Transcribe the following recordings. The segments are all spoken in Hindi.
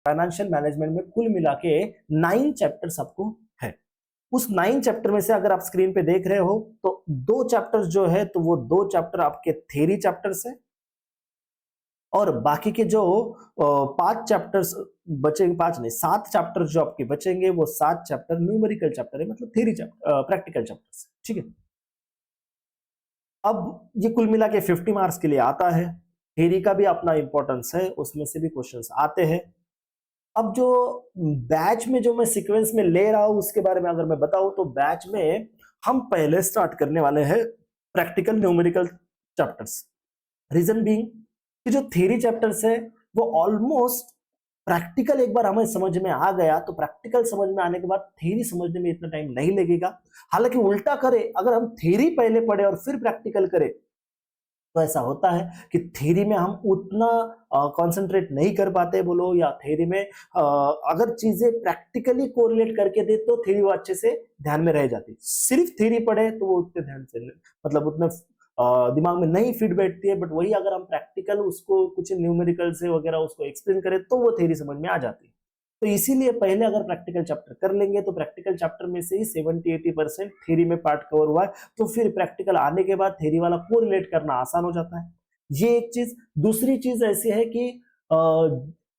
फाइनेंशियल मैनेजमेंट में कुल मिला के 9 चैप्टर्स आपको है। उस 9 चैप्टर में से अगर आप स्क्रीन पे देख रहे हो तो 2 चैप्टर्स जो है तो वो 2 चैप्टर आपके थ्योरी चैप्टर्स है, और बाकी के जो 5 चैप्टर्स बचेंगे, 5 नहीं 7 चैप्टर जो आपके बचेंगे वो 7 चैप्टर न्यूमेरिकल चैप्टर है, मतलब थ्योरी चैप्टर, प्रैक्टिकल चैप्टर्स, ठीक है। अब ये कुल मिला के 50 मार्क्स के लिए आता है। थ्योरी का भी अपना इंपॉर्टेंस है, उसमें से भी क्वेश्चंस आते हैं। अब जो बैच में जो मैं सीक्वेंस में ले रहा हूं उसके बारे में अगर मैं बताऊं तो बैच में हम पहले स्टार्ट करने वाले हैं practical numerical chapters. Reason being कि जो थ्योरी चैप्टर्स है वो ऑलमोस्ट प्रैक्टिकल एक बार हमें समझ में आ गया तो प्रैक्टिकल समझ में आने के बाद थ्योरी समझने में इतना टाइम नहीं लगेगा। हालांकि उल्टा करे, अगर हम थ्योरी पहले पढ़े और फिर प्रैक्टिकल करें तो ऐसा होता है कि थ्योरी में हम उतना कंसंट्रेट नहीं कर पाते बोलो, या थ्योरी में अगर चीजें प्रैक्टिकली कोरिलेट करके दे तो थ्योरी वो अच्छे से ध्यान में रह जाती। सिर्फ थ्योरी पढ़े तो वो उतने ध्यान से मतलब उतने दिमाग में नहीं फिट बैठती है, बट वही अगर हम प्रैक्टिकल उसको कुछ न्यूमेरिकल से वगैरह उसको एक्सप्लेन करें तो वो थ्योरी समझ में आ जाती है। तो इसीलिए पहले अगर प्रैक्टिकल चैप्टर कर लेंगे तो प्रैक्टिकल चैप्टर में से ही 70-80% थ्योरी में पार्ट कवर हुआ है, तो फिर प्रैक्टिकल आने के बाद थ्योरी वाला कोरिलेट करना आसान हो जाता है। ये एक चीज। दूसरी चीज ऐसी है कि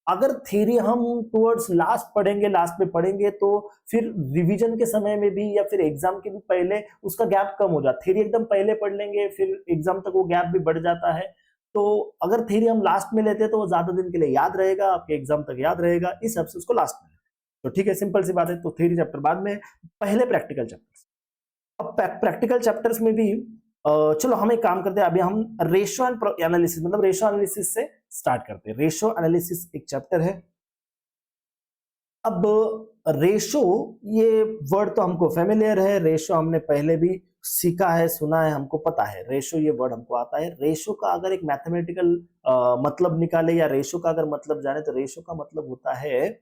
अगर थ्योरी हम टुवर्ड्स लास्ट पढ़ेंगे, लास्ट में पढ़ेंगे तो फिर रिवीजन के समय में भी या फिर एग्जाम के भी पहले उसका गैप कम हो जाता है। थ्योरी एकदम पहले पढ़ लेंगे फिर एग्जाम तक वो गैप भी बढ़ जाता है। तो अगर थ्योरी हम लास्ट में लेते हैं तो वो ज्यादा दिन के लिए याद रहेगा, आपके एग्जाम तक याद रहेगा, इस हिसाब से उसको लास्ट में। तो ठीक है, सिंपल सी बात है। तो थ्योरी चैप्टर बाद में, पहले प्रैक्टिकल चैप्टर्स। अब प्रैक्टिकल चैप्टर्स में भी चलो हम एक काम करते हैं, अभी हम रेशियो एंड एनालिसिस मतलब रेशियो एनालिसिस से स्टार्ट करते हैं। रेशियो एनालिसिस एक चैप्टर है। अब रेशो, ये वर्ड तो हमको फेमिलियर है, रेशो हमने पहले भी सीखा है, सुना है, हमको पता है, रेशो ये वर्ड हमको आता है। रेशो का अगर एक मैथमेटिकल मतलब निकाले या रेशो का अगर मतलब जाने तो रेशो का मतलब होता है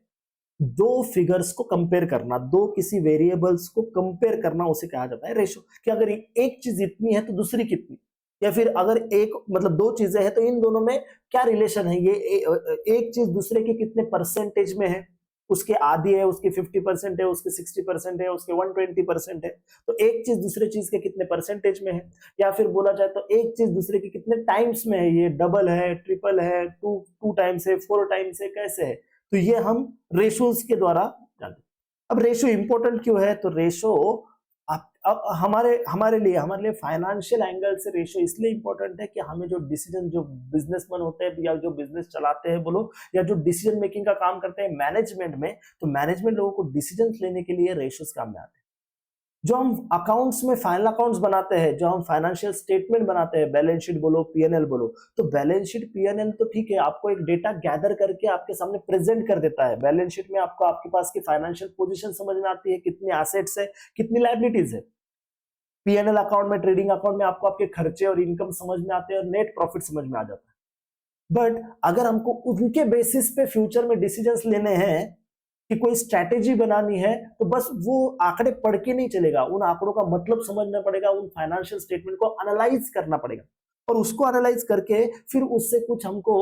दो फिगर्स को कंपेयर करना, दो किसी वेरिएबल्स को कंपेयर करना, उसे कहा जाता है रेशो। कि अगर एक चीज इतनी है तो दूसरी कितनी, या फिर अगर एक मतलब दो चीजें हैं तो इन दोनों में क्या रिलेशन है, ये एक चीज दूसरे के कितने परसेंटेज में है, उसके आधी है, उसकी 50% है, उसके 60% है, उसके 120% है। तो एक चीज दूसरे चीज के कितने परसेंटेज में है, या फिर बोला जाए तो एक चीज दूसरे के कितने टाइम्स में है, ये डबल है, ट्रिपल है, टू टाइम्स है, 4 टाइम्स है, कैसे है। तो ये हम रेशोज के द्वारा जानते हैं। अब रेशो इंपॉर्टेंट क्यों है, तो रेशो अब हमारे लिए फाइनेंशियल एंगल से रेशो इसलिए इंपॉर्टेंट है कि हमें जो डिसीजन, जो बिजनेसमैन होते हैं या जो बिजनेस चलाते हैं बोलो, या जो डिसीजन मेकिंग का काम करते हैं मैनेजमेंट में, तो मैनेजमेंट लोगों को डिसीजन लेने के लिए रेशोज काम में आते हैं। जो हम अकाउंट्स में फाइनल अकाउंट्स बनाते हैं, जो हम फाइनेंशियल स्टेटमेंट बनाते हैं, बैलेंस शीट बोलो, पीएनएल बोलो, तो बैलेंस शीट पीएनएल तो ठीक है, आपको एक डेटा गैदर करके आपके सामने प्रेजेंट कर देता है। बैलेंस शीट में आपको आपके पास की फाइनेंशियल पोजीशन समझ में आती है, कितनी एसेट्स है, कितनी लायबिलिटीज है। पीएनएल अकाउंट में, ट्रेडिंग अकाउंट में आपको आपके खर्चे और इनकम समझ में आते हैं और नेट प्रॉफिट समझ में आ जाता है। बट अगर हमको उनके बेसिस पे फ्यूचर में डिसीजंस लेने हैं कि कोई स्ट्रैटेजी बनानी है, तो बस वो आंकड़े पढ़ के नहीं चलेगा, उन आंकड़ों का मतलब समझना पड़ेगा, उन फाइनेंशियल स्टेटमेंट को एनालाइज करना पड़ेगा, और उसको एनालाइज करके फिर उससे कुछ हमको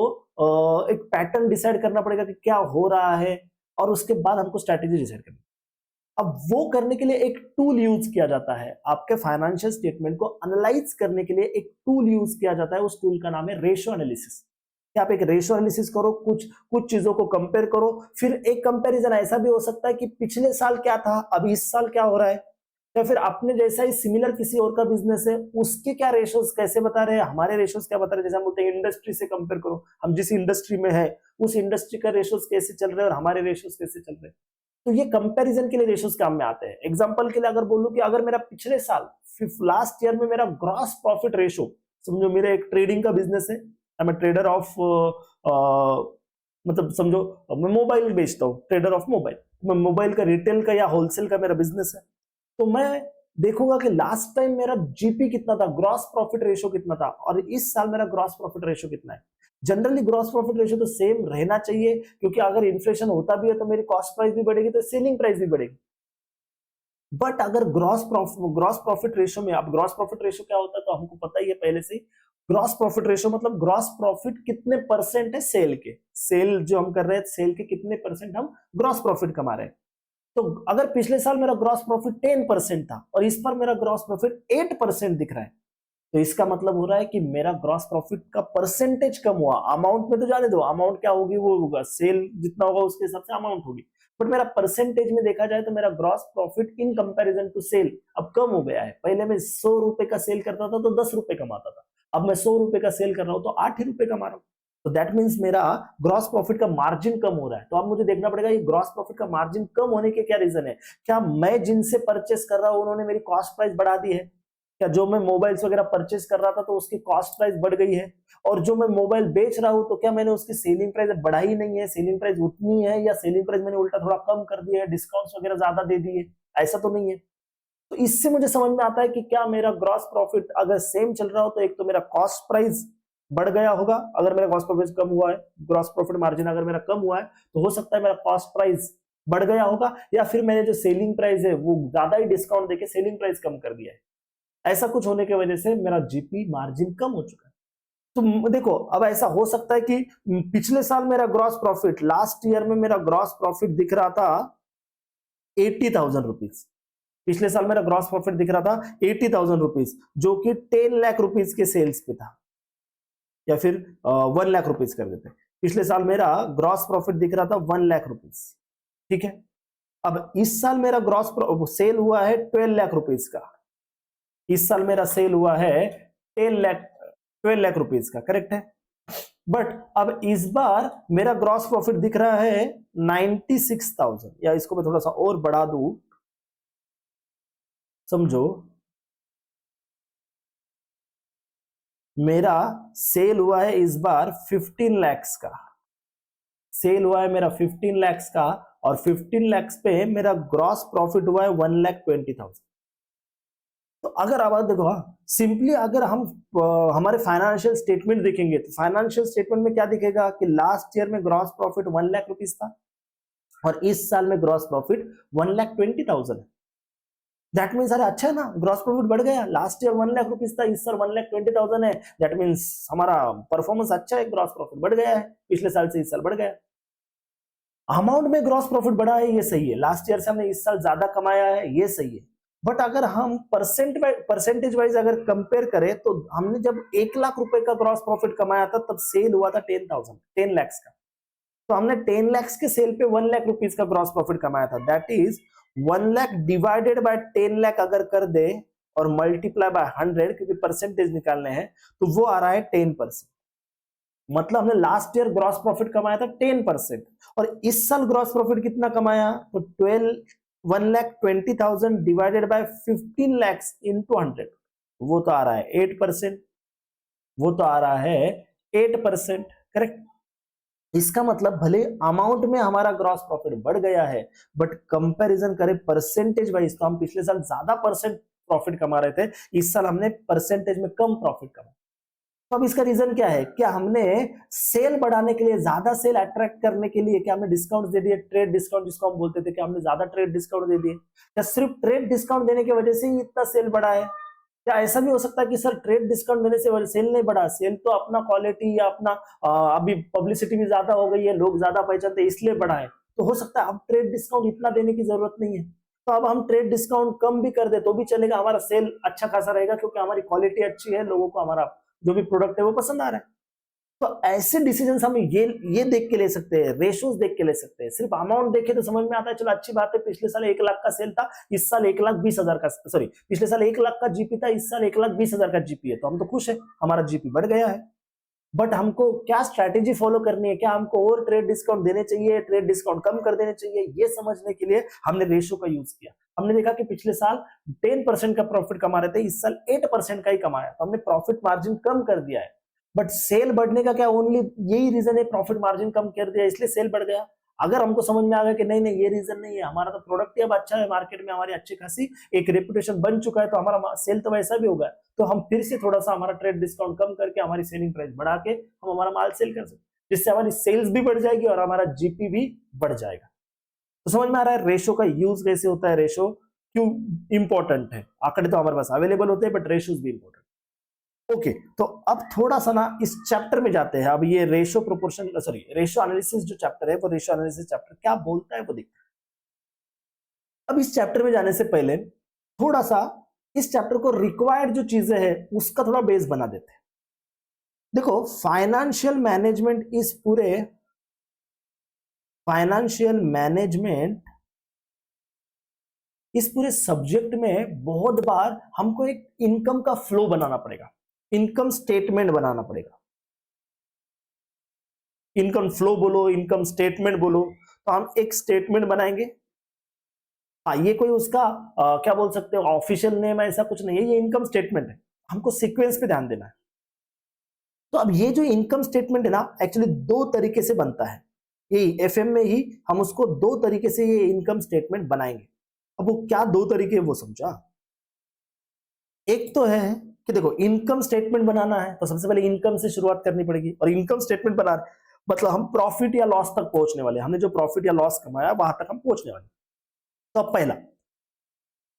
एक पैटर्न डिसाइड करना पड़ेगा कि क्या हो रहा है, और उसके बाद हमको स्ट्रैटेजी डिसाइड करनी। अब वो करने के लिए एक टूल यूज किया जाता है, आपके फाइनेंशियल स्टेटमेंट को एनालाइज करने के लिए एक टूल यूज किया जाता है, उस टूल का नाम है रेशियो एनालिसिस। आप एक रेशियो एनालिसिस करो, कुछ चीजों को कंपेयर करो, फिर एक कंपैरिजन ऐसा भी हो सकता है कि पिछले साल क्या था, अभी इस साल क्या हो रहा है, या फिर अपने जैसा ही सिमिलर किसी और का बिजनेस है, उसके क्या रेशियोज कैसे बता रहे हैं, हमारे रेशियोज क्या बता रहे हैं। जैसे हम बोलते हैं इंडस्ट्री से कंपेयर करो, हम जिस इंडस्ट्री में है उस इंडस्ट्री का रेशियोज कैसे चल रहे हैं और हमारे रेशियोज कैसे चल रहे हैं। तो ये कंपैरिजन के लिए रेशियोज काम में आते हैं। एग्जांपल के लिए अगर बोलूं कि अगर मेरा पिछले साल लास्ट ईयर में मेरा ग्रॉस प्रॉफिट रेशियो, समझो मेरा एक ट्रेडिंग का बिजनेस है, आई एम ट्रेडर ऑफ मतलब समझो मैं मोबाइल बेचता हूँ, ट्रेडर ऑफ मोबाइल, मैं मोबाइल का रिटेल का या होलसेल का मेरा बिजनेस है, तो मैं देखूंगा कि लास्ट टाइम मेरा जीपी कितना था, ग्रॉस प्रॉफिट रेशियो कितना था, और इस साल मेरा ग्रॉस प्रॉफिट रेशियो कितना है। जनरली ग्रॉस प्रॉफिट रेशियो तो सेम रहना चाहिए, क्योंकि अगर इन्फ्लेशन होता भी है तो मेरी कॉस्ट प्राइस भी बढ़ेगी तो सेलिंग प्राइस भी बढ़ेगी। बट अगर ग्रॉस प्रॉफिट रेशियो में, अब ग्रॉस प्रॉफिट रेशियो क्या होता है तो हमको पता ही है पहले से, ग्रॉस प्रॉफिट रेशो मतलब ग्रॉस प्रॉफिट कितने परसेंट है सेल के, सेल जो हम कर रहे हैं सेल के कितने परसेंट हम ग्रॉस प्रॉफिट कमा रहे हैं। तो अगर पिछले साल मेरा ग्रॉस प्रॉफिट 10% था और इस पर मेरा ग्रॉस प्रॉफिट 8% दिख रहा है, तो इसका मतलब हो रहा है कि मेरा ग्रॉस प्रॉफिट का परसेंटेज कम हुआ। अमाउंट में तो जाने दो, अमाउंट क्या होगी वो होगा, सेल जितना होगा उसके हिसाब से अमाउंट होगी, बट मेरा परसेंटेज में देखा जाए तो मेरा gross profit in comparison to sale अब कम हो गया है। पहले मैं 100 रुपए का सेल करता था तो 10 रुपए कमाता था, अब मैं 100 रुपए का सेल कर रहा हूं तो 8 ही रुपए कमा रहा हूं। तो दैट मीन्स मेरा ग्रॉस प्रॉफिट का मार्जिन कम हो रहा है। तो अब मुझे देखना पड़ेगा ये ग्रॉस प्रॉफिट का मार्जिन कम होने के क्या रीजन है। क्या मैं जिनसे परचेस कर रहा हूं उन्होंने मेरी कॉस्ट प्राइस बढ़ा दी है, क्या जो मैं मोबाइल्स वगैरह परचेस कर रहा था तो उसकी कॉस्ट प्राइस बढ़ गई है, और जो मैं मोबाइल बेच रहा हूं तो क्या मैंने उसकी सेलिंग प्राइस बढ़ाई नहीं है, सेलिंग प्राइस उतनी है, या सेलिंग प्राइस मैंने उल्टा थोड़ा कम कर दिया है, डिस्काउंट्स वगैरह ज्यादा दे दिए, ऐसा तो नहीं है। तो इससे मुझे समझ में आता है कि क्या मेरा ग्रॉस प्रॉफिट अगर सेम चल रहा हो तो एक तो मेरा कॉस्ट प्राइस बढ़ गया होगा, अगर मेरा ग्रॉस प्रॉफिट कम हुआ है, ग्रॉस प्रॉफिट मार्जिन अगर मेरा कम हुआ है तो हो सकता है मेरा कॉस्ट प्राइस बढ़ गया होगा, या फिर मैंने जो सेलिंग प्राइस है वो ज्यादा ही डिस्काउंट देके सेलिंग प्राइस कम कर दिया है। ऐसा कुछ होने की वजह से मेरा जीपी मार्जिन कम हो चुका है। तो देखो अब ऐसा हो सकता है कि पिछले साल मेरा ग्रॉस प्रॉफिट, लास्ट ईयर में मेरा ग्रॉस प्रॉफिट दिख रहा था 80,000 रुपीज, पिछले साल मेरा ग्रॉस प्रॉफिट दिख रहा था 80,000 रुपीज, जो कि 10 लाख रुपीज के सेल्स पे था, या फिर 1 लाख रुपीज कर देते। पिछले साल मेरा ग्रॉस प्रॉफिट दिख रहा था 1 लाख रुपीज, ठीक है। अब इस साल मेरा ग्रॉस सेल हुआ है 12 लाख रुपीज का, इस साल मेरा सेल हुआ है 12 लाख रुपीज का, करेक्ट है। बट अब इस बार मेरा ग्रॉस प्रॉफिट दिख रहा है 96,000, या इसको मैं थोड़ा सा और बढ़ा दूं, समझो मेरा सेल हुआ है इस बार 15 लैक्स का, सेल हुआ है मेरा 15 लैक्स का, और 15 लैक्स पे मेरा ग्रॉस प्रॉफिट हुआ है 1,20,000। तो अगर आप देखो, सिंपली अगर हम हमारे फाइनेंशियल स्टेटमेंट देखेंगे तो फाइनेंशियल स्टेटमेंट में क्या दिखेगा कि लास्ट ईयर में ग्रॉस प्रॉफिट 1 लाख रुपीज था और इस साल में ग्रॉस प्रॉफिट 1,20,000 है। दैट मीन्स अरे अच्छा है ना, ग्रॉस प्रॉफिट बढ़ गया, लास्ट ईयर 1 लाख रुपीज था, इस साल 1,20,000 है, दैट मीन्स हमारा परफॉर्मेंस अच्छा है, ग्रॉस प्रॉफिट बढ़ गया है, पिछले साल से इस साल बढ़ गया। अमाउंट में ग्रॉस प्रॉफिट बढ़ा है, ये सही है, लास्ट ईयर से हमने इस साल ज्यादा कमाया है, ये सही है। बट अगर हम परसेंटेज वाइज अगर कंपेयर करें तो हमने जब 1 लाख रुपए का ग्रॉस प्रॉफिट कमाया था तब सेल हुआ था 10 लैक्स का, तो हमने 10 लैक्स के सेल पे 1 लाख रुपीज का ग्रॉस प्रॉफिट कमाया था। That is 1 lakh divided bye 10 lakh अगर कर दे और मल्टीप्लाई बाय 100, क्योंकि परसेंटेज निकालने हैं, तो वो आ रहा है 10%। मतलब हमने लास्ट ईयर ग्रॉस प्रॉफिट कमाया था 10%, और इस साल ग्रॉस प्रॉफिट कितना कमाया, तो 1,20,000 डिवाइडेड बाय 15 लैक्स इंटू 100, वो तो आ रहा है 8%, वो तो आ रहा है 8%, करेक्ट। इसका मतलब भले अमाउंट में हमारा ग्रॉस प्रॉफिट बढ़ गया है, बट कंपैरिजन करें परसेंटेज वाइज तो हम पिछले साल ज्यादा परसेंट प्रॉफिट कमा रहे थे, इस साल हमने परसेंटेज में कम प्रॉफिट कमा। तो अब इसका रीजन क्या है, क्या हमने सेल बढ़ाने के लिए, ज्यादा सेल अट्रैक्ट करने के लिए क्या हमने डिस्काउंट दे दिए, ट्रेड डिस्काउंट जिसको हम बोलते थे, क्या हमने ज्यादा ट्रेड डिस्काउंट दे दिए, या सिर्फ ट्रेड डिस्काउंट देने की वजह से ही इतना सेल बढ़ा है। क्या ऐसा भी हो सकता है कि सर ट्रेड डिस्काउंट देने से सेल नहीं बढ़ा, सेल तो अपना क्वालिटी या अपना अभी पब्लिसिटी भी ज्यादा हो गई है, लोग ज्यादा पहचानते इसलिए बढ़ा है। तो हो सकता है अब ट्रेड डिस्काउंट इतना देने की जरूरत नहीं है, तो अब हम ट्रेड डिस्काउंट कम भी कर दे तो भी चलेगा, हमारा सेल अच्छा खासा रहेगा क्योंकि हमारी क्वालिटी अच्छी है, लोगों को हमारा जो भी प्रोडक्ट है वो पसंद आ रहा है। तो ऐसे डिसीजन हम ये देख के ले सकते हैं, रेशियोज देख के ले सकते हैं। सिर्फ अमाउंट देखे तो समझ में आता है चलो अच्छी बात है, पिछले साल 1 लाख का सेल था, इस साल 1,20,000 का, सॉरी पिछले साल 1 लाख का जीपी था, इस साल 1,20,000 का जीपी है, तो हम तो खुश है, हमारा जीपी बढ़ गया है। बट हमको क्या स्ट्रैटेजी फॉलो करनी है, क्या हमको और ट्रेड डिस्काउंट देने चाहिए, ट्रेड डिस्काउंट कम कर देने चाहिए, ये समझने के लिए हमने रेशियो का यूज किया। हमने देखा कि पिछले साल 10% का प्रॉफिट कमा रहे थे, इस साल 8% का ही कमाया, तो हमने प्रॉफिट मार्जिन कम कर दिया है। बट सेल बढ़ने का क्या ओनली यही रीजन है, प्रॉफिट मार्जिन कम कर दिया इसलिए सेल बढ़ गया। अगर हमको समझ में आ गया कि नहीं नहीं ये रीजन नहीं है, हमारा तो प्रोडक्ट ही अब अच्छा है, मार्केट में हमारी अच्छी खासी एक रेपुटेशन बन चुका है, तो हमारा सेल तो वैसा भी होगा, तो हम फिर से थोड़ा सा हमारा ट्रेड डिस्काउंट कम करके हमारी सेलिंग प्राइस बढ़ा के हम हमारा माल सेल कर सकते, जिससे हमारी सेल्स भी बढ़ जाएगी और हमारा जीपी भी बढ़ जाएगा। तो समझ में आ रहा है रेशो का यूज कैसे होता है, रेशो क्यों इंपॉर्टेंट है। आंकड़े तो हमारे पास अवेलेबल होते हैं बट रेशियोज भी इंपॉर्टेंट। ओके, तो अब थोड़ा सा ना इस चैप्टर में जाते हैं। अब ये ratio proportion, sorry ratio analysis जो चैप्टर है, वो रेशियो एनालिसिस चैप्टर क्या बोलता है वो देखते हैं। अब इस चैप्टर में जाने से पहले थोड़ा सा इस चैप्टर को रिक्वायर्ड जो चीजें हैं उसका थोड़ा बेस बना देते हैं। देखो, फाइनेंशियल मैनेजमेंट इस पूरे सब्जेक्ट में बहुत बार हमको एक इनकम का फ्लो बनाना पड़ेगा, इनकम स्टेटमेंट बनाना पड़ेगा। इनकम फ्लो बोलो, इनकम स्टेटमेंट बोलो, तो हम एक स्टेटमेंट बनाएंगे। हाँ, ये कोई उसका क्या बोल सकते हो, ऑफिशियल नेम ऐसा कुछ नहीं है, ये इनकम स्टेटमेंट है। हमको सीक्वेंस पे ध्यान देना है। तो अब ये जो इनकम स्टेटमेंट है ना, एक्चुअली दो तरीके से बनता है। ये एफएम में ही हम उसको दो तरीके से ये इनकम स्टेटमेंट बनाएंगे। अब वो क्या दो तरीके वो समझा। एक तो है कि देखो, इनकम स्टेटमेंट बनाना है तो सबसे पहले इनकम से शुरुआत करनी पड़ेगी, और इनकम स्टेटमेंट बना मतलब हम प्रॉफिट या लॉस तक पहुंचने वाले, हमने जो प्रॉफिट या लॉस कमाया वहां तक हम पहुंचने वाले। तो अब पहला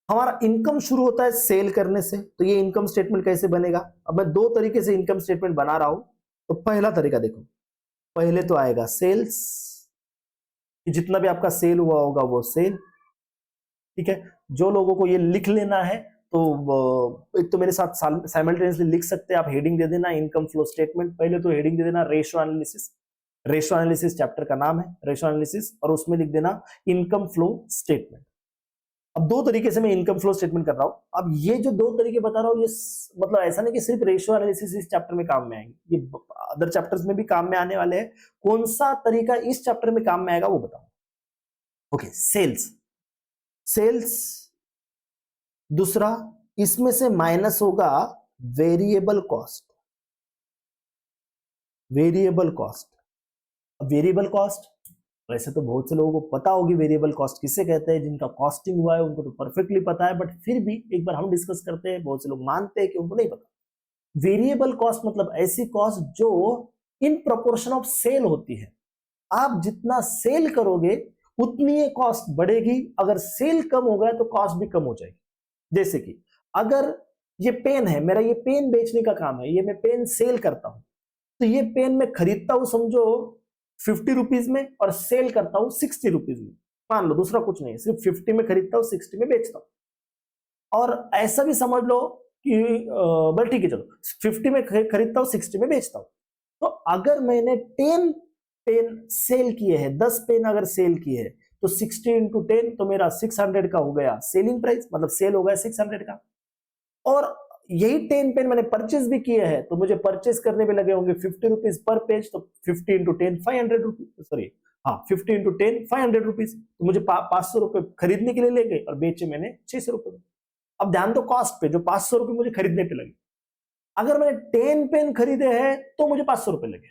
हमारा इनकम शुरू होता है सेल करने से, तो ये इनकम स्टेटमेंट कैसे बनेगा। अब मैं दो तरीके से इनकम स्टेटमेंट बना रहा हूं। तो पहला तरीका देखो, पहले तो आएगा सेल्स, जितना भी आपका सेल हुआ होगा वो सेल, ठीक है। जो लोगों को ये लिख लेना है तो एक तो मेरे साथ साइमल्टेनियसली लिख सकते हैं आप, हेडिंग दे देना इनकम फ्लो स्टेटमेंट, पहले तो हेडिंग दे देना ratio analysis. Ratio analysis chapter का नाम है रेशियो एनालिसिस, और उसमें लिख देना इनकम फ्लो स्टेटमेंट। अब दो तरीके से मैं इनकम फ्लो स्टेटमेंट कर रहा हूं। अब ये जो दो तरीके बता रहा हूं, ये मतलब ऐसा नहीं कि सिर्फ रेशियो एनालिसिस इस चैप्टर में काम में आएंगे, ये अदर चैप्टर्स में भी काम में आने वाले हैं। कौन सा तरीका इस चैप्टर में काम में आएगा वो बताऊं। ओके, सेल्स दूसरा, इसमें से माइनस होगा वेरिएबल कॉस्ट। वेरिएबल कॉस्ट वैसे तो बहुत से लोगों को पता होगी वेरिएबल कॉस्ट किसे कहते हैं, जिनका कॉस्टिंग हुआ है उनको तो परफेक्टली पता है, बट फिर भी एक बार हम डिस्कस करते हैं। बहुत से लोग मानते हैं कि उनको नहीं पता। वेरिएबल कॉस्ट मतलब ऐसी कॉस्ट जो इन प्रोपोर्शन ऑफ सेल होती है। आप जितना सेल करोगे उतनी ये कॉस्ट बढ़ेगी, अगर सेल कम हो गया तो कॉस्ट भी कम हो जाएगी। जैसे कि अगर ये पेन है, मेरा ये पेन बेचने का काम है, ये मैं पेन सेल करता हूं, तो ये पेन मैं खरीदता हूं समझो 50 रुपीज में और सेल करता हूं 60 रुपीज में। मान लो दूसरा कुछ नहीं है, सिर्फ 50 में खरीदता हूं 60 में बेचता हूं। और ऐसा भी समझ लो कि बस ठीक है चलो 50 में खरीदता हूं 60 में बेचता हूं। तो अगर मैंने 10 पेन सेल किए हैं, 10 पेन अगर सेल किए हैं, तो 60 इंटू 10 तो मेरा 600 का हो गया सेलिंग प्राइस, मतलब सेल हो गया 600 का। और यही 10 पेन मैंने परचेज भी किए हैं, तो मुझे परचेज करने में लगे होंगे 50 रुपीज पर पेज, तो 50 इंटू 10 500 रुपीज, सॉरी हाँ 50 इंटू 10 500 रुपीज, तो मुझे 500 रुपए खरीदने के लिए ले गए और बेचे मैंने 600 रुपए। अब ध्यान दो कॉस्ट पे, जो 500 रुपए मुझे खरीदने पे लगे। अगर मैंने 10 पेन खरीदे हैं तो मुझे 500 रुपए लगे,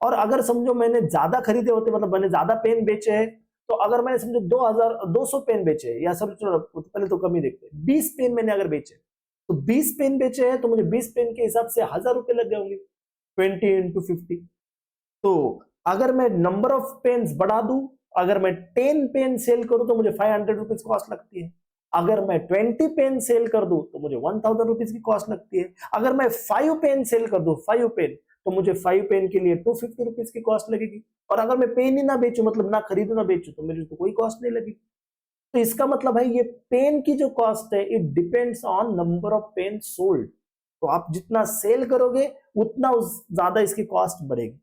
और अगर समझो मैंने ज्यादा खरीदे होते, मतलब मैंने ज्यादा पेन बेचे हैं, तो अगर मैंने समझो 200 पेन बेचे, या सब पहले तो कम ही देखते हैं, 20 पेन मैंने अगर बेचे, तो 20 पेन बेचे हैं तो मुझे 20 पेन के हिसाब से 1000 रुपए लग गए होंगे, 20 इंटू 50। तो अगर मैं नंबर ऑफ पेन्स बढ़ा दूं, अगर मैं 10 पेन सेल करूं तो मुझे 500 रुपीज कॉस्ट लगती है। अगर मैं 20 पेन सेल कर दूं तो मुझे 1000 रुपीज की कॉस्ट लगती है। अगर मैं 5 पेन सेल कर दूं, 5 पेन, तो मुझे 5 पेन के लिए 250 रुपीज की कॉस्ट लगेगी। और अगर मैं पेन ही ना बेचूं, मतलब ना खरीदू ना बेचूं, तो मेरी तो कोई कॉस्ट नहीं लगेगी। तो इसका मतलब है ये पेन की जो कॉस्ट है it depends on number of pen sold. तो आप जितना सेल करोगे उतना ज्यादा इसकी कॉस्ट बढ़ेगी।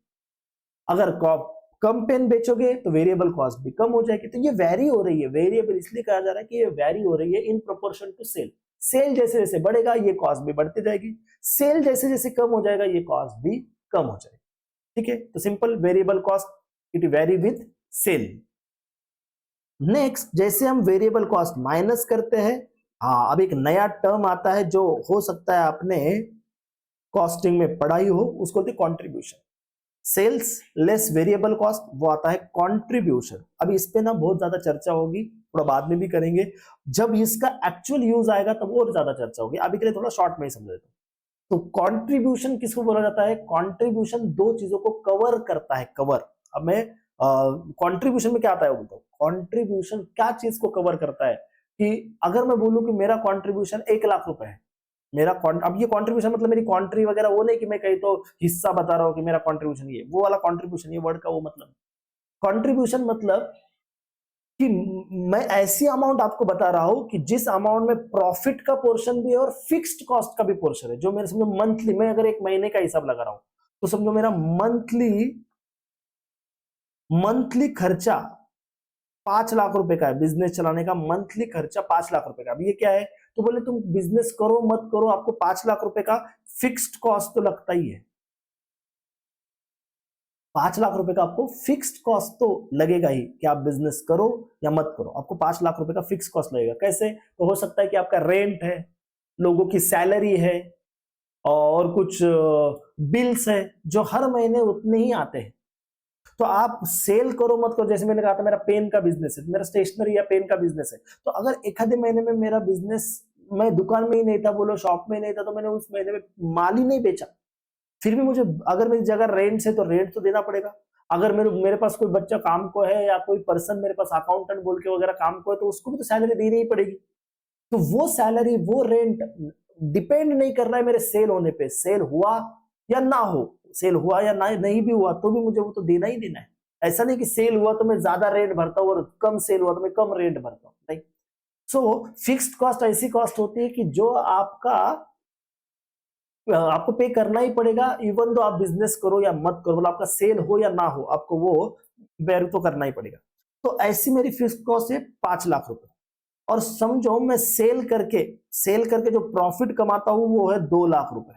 अगर कम पेन बेचोगे तो वेरिएबल कॉस्ट भी कम हो जाएगी। तो ये वैरी हो रही है, वेरिएबल इसलिए कहा जा रहा है कि ये वैरी हो रही है in proportion to sale. Sale जैसे जैसे बढ़ेगा ये कॉस्ट भी बढ़ती जाएगी, सेल जैसे जैसे कम हो जाएगा ये कॉस्ट भी कम हो जाएगी। ठीक है, तो simple variable cost it vary with sale. Next, जैसे हम वेरिएबल कॉस्ट माइनस करते हैं, हाँ अब एक नया टर्म आता है जो हो सकता है आपने कॉस्टिंग में पढ़ाई हो, उसको बोलते हैं contribution. Sales less variable cost, वो आता है कॉन्ट्रीब्यूशन। अब इस पे ना बहुत ज्यादा चर्चा होगी, थोड़ा बाद में भी करेंगे, जब इसका एक्चुअल यूज आएगा तब और ज्यादा चर्चा होगी। अभी के लिए थोड़ा शॉर्ट में ही समझ लेते हैं। तो कॉन्ट्रीब्यूशन किसको बोला जाता है? कॉन्ट्रीब्यूशन दो चीजों को कवर करता है, कवर। अब मैं कॉन्ट्रीब्यूशन में क्या आता है वो बताओ। कॉन्ट्रीब्यूशन क्या चीज को कवर करता है कि अगर मैं बोलूं कि मेरा कॉन्ट्रीब्यूशन 1 लाख रुपए है, मेरा अब ये कंट्रीब्यूशन मतलब मेरी कंट्री वगैरह वो नहीं कि मैं कहीं तो हिस्सा बता रहा हूँ कि मेरा कंट्रीब्यूशन ये, वो वाला कंट्रीब्यूशन, ये वर्ड का वो मतलब। कंट्रीब्यूशन मतलब कि मैं ऐसी अमाउंट आपको बता रहा हूं कि जिस अमाउंट में प्रॉफिट का पोर्शन भी है और फिक्स्ड कॉस्ट का भी पोर्शन है, जो मेरे समझो मंथली, मैं अगर एक महीने का हिसाब लगा रहा हूं तो समझो मेरा मंथली खर्चा 5 लाख रुपए का है, बिजनेस चलाने का मंथली खर्चा 5 लाख रुपए का। अब ये क्या है, तो बोले तुम बिजनेस करो मत करो, आपको 5 लाख रुपए का फिक्स्ड कॉस्ट तो लगता ही है। 5 लाख रुपए का आपको फिक्स्ड कॉस्ट तो लगेगा ही, कि आप बिजनेस करो या मत करो, आपको 5 लाख रुपए का फिक्स कॉस्ट लगेगा। कैसे, तो हो सकता है कि आपका रेंट है, लोगों की सैलरी है, और कुछ बिल्स है जो हर महीने उतने ही आते हैं। तो आप सेल करो मत करो, जैसे मैंने कहा था मेरा पेन का बिजनेस है, मेरा स्टेशनरी या पेन का बिजनेस है, तो अगर एक आधे महीने में मेरा बिजनेस, मैं दुकान में ही नहीं था, बोलो शॉप में ही नहीं था, तो मैंने उस महीने में माल ही नहीं बेचा, फिर भी मुझे, अगर मेरी जगह रेंट से, तो रेंट तो देना पड़ेगा। अगर मेरे पास कोई बच्चा काम को है, या कोई पर्सन मेरे पास अकाउंटेंट बोल के वगैरह काम को है, तो उसको भी तो सैलरी देनी ही पड़ेगी। तो वो सैलरी, वो रेंट डिपेंड नहीं कर रहा है मेरे सेल होने पे, सेल हुआ या ना हो, सेल हुआ या ना, नहीं भी हुआ तो भी मुझे वो तो देना ही देना है। ऐसा नहीं कि सेल हुआ तो मैं ज्यादा रेंट भरता हूँ और कम सेल हुआ तो मैं कम रेंट भरता हूँ, नहीं। सो फिक्स्ड कॉस्ट ऐसी कॉस्ट होती है कि जो आपको पे करना ही पड़ेगा, इवन दो आप बिजनेस करो या मत करो, मतलब आपका सेल हो या ना हो, आपको वो बेयर तो करना ही पड़ेगा। तो ऐसी मेरी फिक्स्ड कॉस्ट है 5 लाख रुपए। और समझो मैं सेल करके जो प्रॉफिट कमाता हूं वो है 2 लाख रुपए,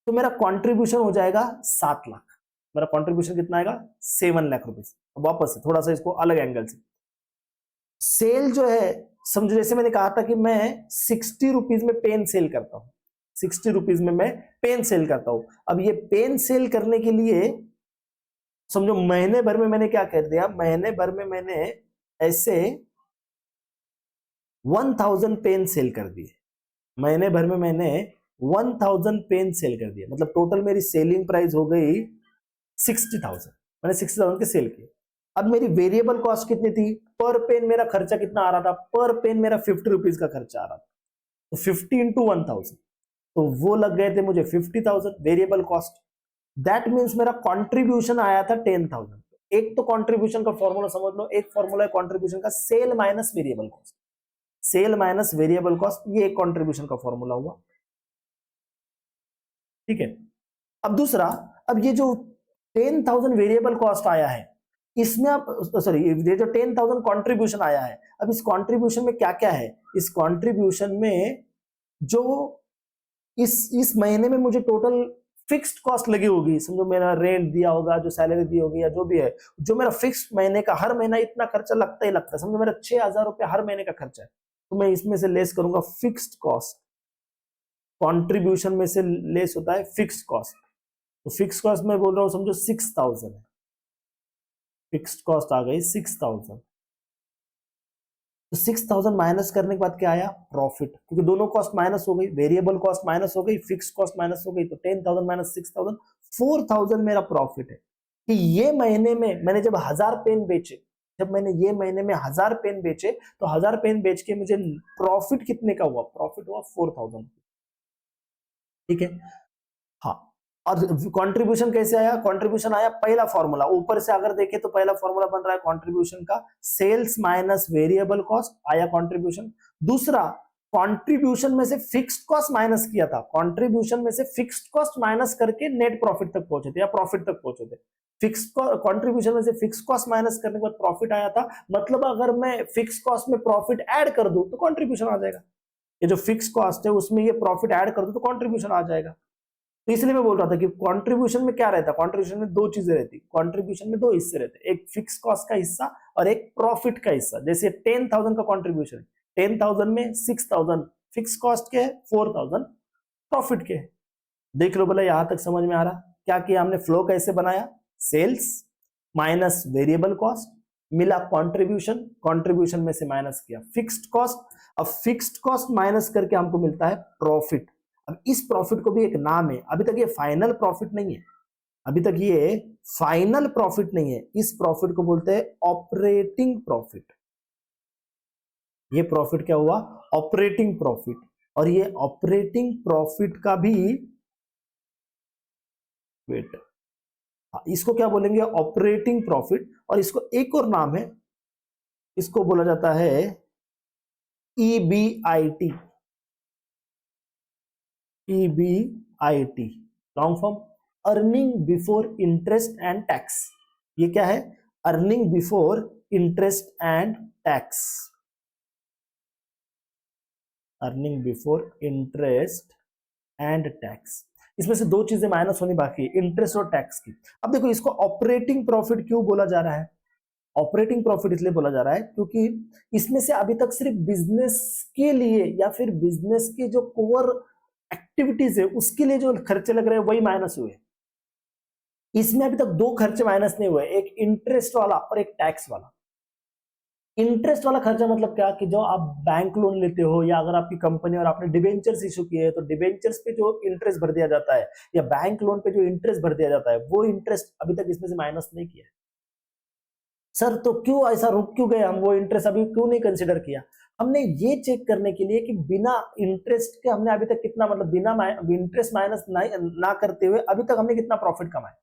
तो मेरा कॉन्ट्रीब्यूशन हो जाएगा 7 लाख। मेरा कॉन्ट्रीब्यूशन कितना आएगा, 7 लाख रुपीज। वापस से थोड़ा सा इसको अलग एंगल से, सेल जो है, समझो जैसे मैंने कहा था कि मैं 60 रुपीज में पेन सेल करता हूं, 60 रुपीज में मैं पेन सेल करता हूं। अब ये पेन सेल करने के लिए समझो महीने भर में मैंने क्या कर दिया, महीने भर में मैंने ऐसे 1000 पेन सेल कर दिए, महीने भर में मैंने 1000 पेन सेल कर दिया, मतलब टोटल मेरी सेलिंग प्राइस हो गई 60,000। मैंने 60,000 के सेल किए। अब मेरी वेरिएबल कॉस्ट कितनी थी, पर पेन मेरा खर्चा कितना आ रहा था, पर पेन मेरा 50 रुपीज का खर्चा आ रहा था, तो 50 इंटू 1000, तो वो लग गए थे मुझे 50,000 वेरिएबल कॉस्ट। दैट मीन्स मेरा कॉन्ट्रीब्यूशन आया था 10,000। एक तो कॉन्ट्रीब्यूशन का फॉर्मूला समझ लो, एक फॉर्मूला है कॉन्ट्रीब्यूशन का, sale minus variable cost, sale minus variable cost, ये एक कॉन्ट्रीब्यूशन का फॉर्मूला हुआ, ठीक है। अब दूसरा, अब ये जो 10,000 वेरिएबल कॉस्ट आया है, इसमें आप, सॉरी, ये जो 10,000 कॉन्ट्रीब्यूशन आया है, अब इस कॉन्ट्रीब्यूशन में क्या क्या है, इस कॉन्ट्रीब्यूशन में जो इस महीने में मुझे टोटल फिक्स्ड कॉस्ट लगी होगी, समझो मेरा रेंट दिया होगा, जो सैलरी दी होगी, या जो भी है, जो मेरा फिक्स्ड महीने का, हर महीना इतना खर्चा लगता ही लगता है, समझो मेरा 6,000 रुपया हर महीने का खर्चा है, तो मैं इसमें से लेस करूंगा फिक्स्ड कॉस्ट, कॉन्ट्रीब्यूशन में से लेस होता है फिक्स्ड कॉस्ट, तो फिक्स्ड कॉस्ट मैं बोल रहा हूं समझो 6,000 है, फिक्स्ड कॉस्ट आ गई 6,000, तो 6,000 माइनस करने के बाद क्या आया, प्रॉफिट, क्योंकि दोनों कॉस्ट माइनस हो गई, वेरिएबल कॉस्ट माइनस हो गई, फिक्स्ड कॉस्ट माइनस हो गई, तो 10,000 माइनस 6,000, 4,000 मेरा प्रॉफिट है। कि ये महीने में मैंने जब 1000 पेन बेचे, जब मैंने ये महीने में 1000 पेन बेचे, तो 1000 पेन बेच के मुझे प्रॉफिट कितने का हुआ, प्रॉफिट हुआ 4,000, ठीक है। हाँ, और कंट्रीब्यूशन कैसे आया, कंट्रीब्यूशन आया, पहला फॉर्मूला ऊपर से अगर देखें तो पहला फॉर्मूला बन रहा है कंट्रीब्यूशन का, सेल्स माइनस वेरिएबल कॉस्ट, आया कंट्रीब्यूशन। दूसरा, कंट्रीब्यूशन में से फिक्स्ड कॉस्ट माइनस किया था, कंट्रीब्यूशन में से फिक्स्ड कॉस्ट माइनस करके नेट प्रॉफिट तक पहुंचे थे, या प्रॉफिट तक पहुंचे थे। फिक्स्ड कंट्रीब्यूशन में से फिक्स्ड कॉस्ट माइनस करने के बाद प्रॉफिट आया था, मतलब अगर मैं फिक्स्ड कॉस्ट में प्रॉफिट ऐड कर दूं तो कंट्रीब्यूशन आ जाएगा। ये जो फिक्स्ड कॉस्ट है उसमें ये प्रॉफिट ऐड कर दूं तो कंट्रीब्यूशन आ जाएगा। तो इसलिए मैं बोल रहा था कि कंट्रीब्यूशन में क्या रहता है, कंट्रीब्यूशन में दो चीजें रहती, कंट्रीब्यूशन में दो हिस्से रहते, एक फिक्स कॉस्ट का हिस्सा और एक प्रॉफिट का हिस्सा। जैसे 10,000 का कंट्रीब्यूशन है, 10,000 में 6,000 फिक्स कॉस्ट के है, 4,000 प्रॉफिट के है। देख लो, बोला यहां तक समझ में आ रहा, क्या किया हमने, फ्लो कैसे बनाया, सेल्स माइनस वेरिएबल कॉस्ट, मिला कंट्रीब्यूशन, कंट्रीब्यूशन में से माइनस किया फिक्स्ड कॉस्ट, अब फिक्स्ड कॉस्ट माइनस करके हमको मिलता है प्रॉफिट। अब इस प्रॉफिट को भी एक नाम है, अभी तक ये फाइनल प्रॉफिट नहीं है, अभी तक ये फाइनल प्रॉफिट नहीं है, इस प्रॉफिट को बोलते हैं ऑपरेटिंग प्रॉफिट। ये प्रॉफिट क्या हुआ, ऑपरेटिंग प्रॉफिट। और ये ऑपरेटिंग प्रॉफिट का भी वेट, इसको क्या बोलेंगे, ऑपरेटिंग प्रॉफिट। और इसको एक और नाम है, इसको बोला जाता है EBIT, EBIT long form, earning before interest and tax. ये क्या है, earning before interest and tax, earning before interest and tax. इसमें से दो चीजें माइनस होनी बाकी है, इंटरेस्ट और टैक्स की। अब देखो इसको ऑपरेटिंग प्रॉफिट क्यों बोला जा रहा है, ऑपरेटिंग प्रॉफिट इसलिए बोला जा रहा है क्योंकि इसमें से अभी तक सिर्फ बिजनेस के लिए या फिर बिजनेस के जो कोर एक्टिविटीज है उसके लिए जो खर्चे लग रहे हैं वही माइनस हुए। इसमें अभी तक दो खर्चे माइनस नहीं हुए, एक इंटरेस्ट वाला और एक टैक्स वाला। इंटरेस्ट वाला खर्चा मतलब क्या कि जो आप बैंक लोन लेते हो या अगर आपकी कंपनी और आपने डिबेंचर्स इशू किए हैं तो डिबेंचर्स पे जो इंटरेस्ट भर दिया जाता है या बैंक लोन पे जो इंटरेस्ट भर दिया जाता है वो इंटरेस्ट अभी तक इसमें से माइनस नहीं किया है। सर तो क्यों ऐसा रुक क्यों गए हम, वो इंटरेस्ट अभी क्यों नहीं कंसिडर किया? हमने ये चेक करने के लिए कि बिना इंटरेस्ट के हमने अभी तक कितना, मतलब बिना इंटरेस्ट माइनस ना करते हुए अभी तक हमने कितना प्रॉफिट कमाया।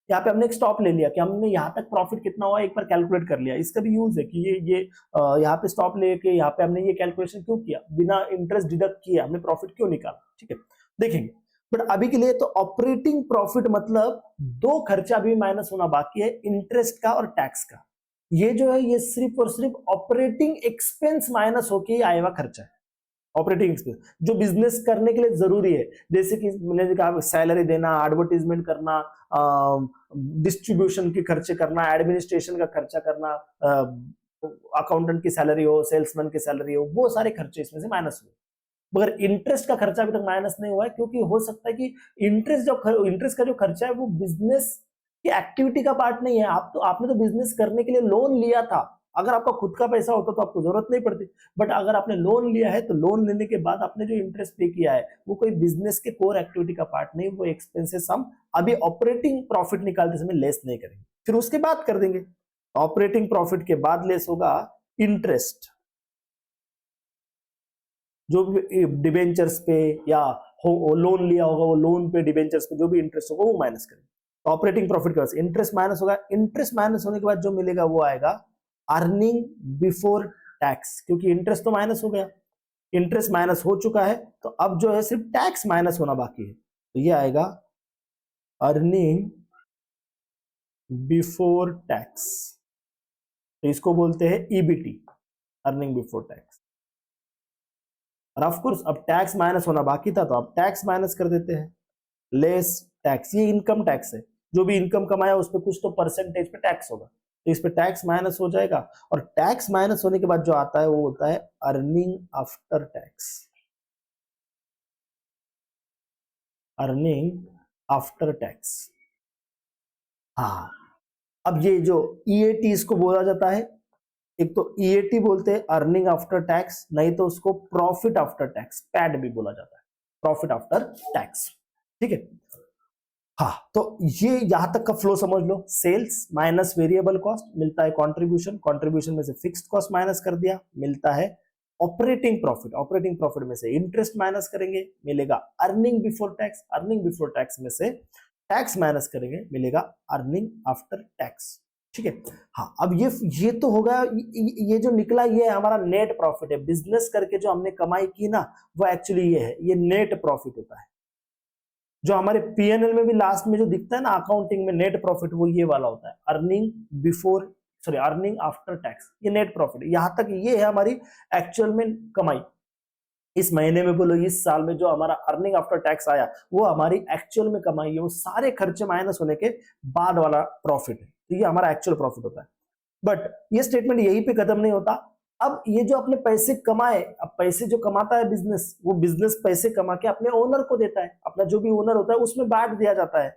यहाँ पे हमने एक स्टॉप ले लिया कि हमने यहाँ तक प्रॉफिट कितना हुआ एक बार कैलकुलेट कर लिया। इसका भी यूज है कि ये यहाँ पे स्टॉप लेके यहाँ पे हमने ये कैलकुलेशन क्यों किया, बिना इंटरेस्ट डिडक्ट किए हमने प्रॉफिट क्यों निकाला, ठीक है देखेंगे। बट अभी के लिए तो ऑपरेटिंग प्रॉफिट मतलब दो खर्चा भी माइनस होना बाकी है, इंटरेस्ट का और टैक्स का। ये जो है ये सिर्फ और सिर्फ ऑपरेटिंग एक्सपेंस माइनस होके आया हुआ खर्चा है, ऑपरेटिंग एक्सपेंस जो बिजनेस करने के लिए जरूरी है, जैसे कि मैंने कहा सैलरी देना, एडवर्टीजमेंट करना, डिस्ट्रीब्यूशन के खर्चे करना, एडमिनिस्ट्रेशन का खर्चा करना, अकाउंटेंट की सैलरी हो, सेल्समैन की सैलरी हो, वो सारे खर्चे इसमें से माइनस हुए। मगर इंटरेस्ट का खर्चा अभी तक माइनस नहीं हुआ है क्योंकि हो सकता है कि इंटरेस्ट का जो खर्चा है वो बिजनेस की एक्टिविटी का पार्ट नहीं है। आपने तो बिजनेस करने के लिए लोन लिया था, अगर आपका खुद का पैसा होता तो आपको जरूरत नहीं पड़ती। बट अगर आपने लोन लिया है तो लोन लेने के बाद आपने जो इंटरेस्ट पे किया है वो कोई बिजनेस के कोर एक्टिविटी का पार्ट नहीं, वो एक्सपेंसेस हम अभी ऑपरेटिंग प्रॉफिट निकालते समय लेस नहीं करेंगे, फिर उसके बाद कर देंगे। ऑपरेटिंग प्रॉफिट के बाद लेस होगा इंटरेस्ट, जो भी डिबेंचर्स पे या लोन लिया होगा वो लोन पे, डिबेंचर्स पे जो भी इंटरेस्ट होगा वो माइनस करेंगे। ऑपरेटिंग प्रॉफिट के बाद इंटरेस्ट माइनस होगा, इंटरेस्ट माइनस होने के बाद जो मिलेगा वो आएगा अर्निंग बिफोर टैक्स, क्योंकि इंटरेस्ट तो माइनस हो गया, इंटरेस्ट माइनस हो चुका है तो अब जो है सिर्फ टैक्स माइनस होना बाकी है, तो ये आएगा अर्निंग बिफोर टैक्स, तो इसको बोलते हैं ईबीटी, अर्निंग बिफोर टैक्स। और ऑफ कोर्स अब टैक्स माइनस होना बाकी था तो अब टैक्स माइनस कर देते हैं, लेस टैक्स, ये इनकम टैक्स है, जो भी इनकम कमाया उस पर कुछ तो परसेंटेज पे टैक्स होगा, तो इस पे टैक्स माइनस हो जाएगा। और टैक्स माइनस होने के बाद जो आता है वो होता है earning after tax, earning after tax. हाँ, अब ये जो ईएटी इसको बोला जाता है, एक तो ईएटी बोलते हैं अर्निंग आफ्टर टैक्स, नहीं तो उसको प्रॉफिट आफ्टर टैक्स, पैड भी बोला जाता है, प्रॉफिट आफ्टर टैक्स, ठीक है। हाँ, तो ये यहां तक का फ्लो समझ लो, सेल्स माइनस वेरिएबल कॉस्ट मिलता है कंट्रीब्यूशन, कंट्रीब्यूशन में से फिक्स्ड कॉस्ट माइनस कर दिया मिलता है ऑपरेटिंग प्रॉफिट, ऑपरेटिंग प्रॉफिट में से इंटरेस्ट माइनस करेंगे मिलेगा earning before tax, earning before tax में से टैक्स माइनस करेंगे मिलेगा अर्निंग आफ्टर टैक्स, ठीक है। हाँ, अब ये तो होगा, ये जो निकला ये हमारा नेट प्रॉफिट है, बिजनेस करके जो हमने कमाई की ना वो एक्चुअली ये है, ये नेट प्रॉफिट होता है। जो हमारे पीएनएल में भी लास्ट में जो दिखता है ना अकाउंटिंग में नेट प्रॉफिट, वो ये वाला होता है, earning before sorry earning after tax, ये नेट प्रॉफिट। यहां तक ये है हमारी एक्चुअल में कमाई, इस महीने में बोलो इस साल में जो हमारा अर्निंग आफ्टर टैक्स आया वो हमारी एक्चुअल में कमाई है, वो सारे खर्चे माइनस होने के बाद वाला प्रॉफिट है, तो ये हमारा एक्चुअल प्रॉफिट होता है। बट ये स्टेटमेंट यहीं पे खत्म नहीं होता, अब ये जो अपने पैसे कमाए, अब पैसे जो कमाता है बिजनेस, वो बिजनेस पैसे कमा के अपने ओनर को देता है, अपना जो भी ओनर होता है उसमें बांट दिया जाता है।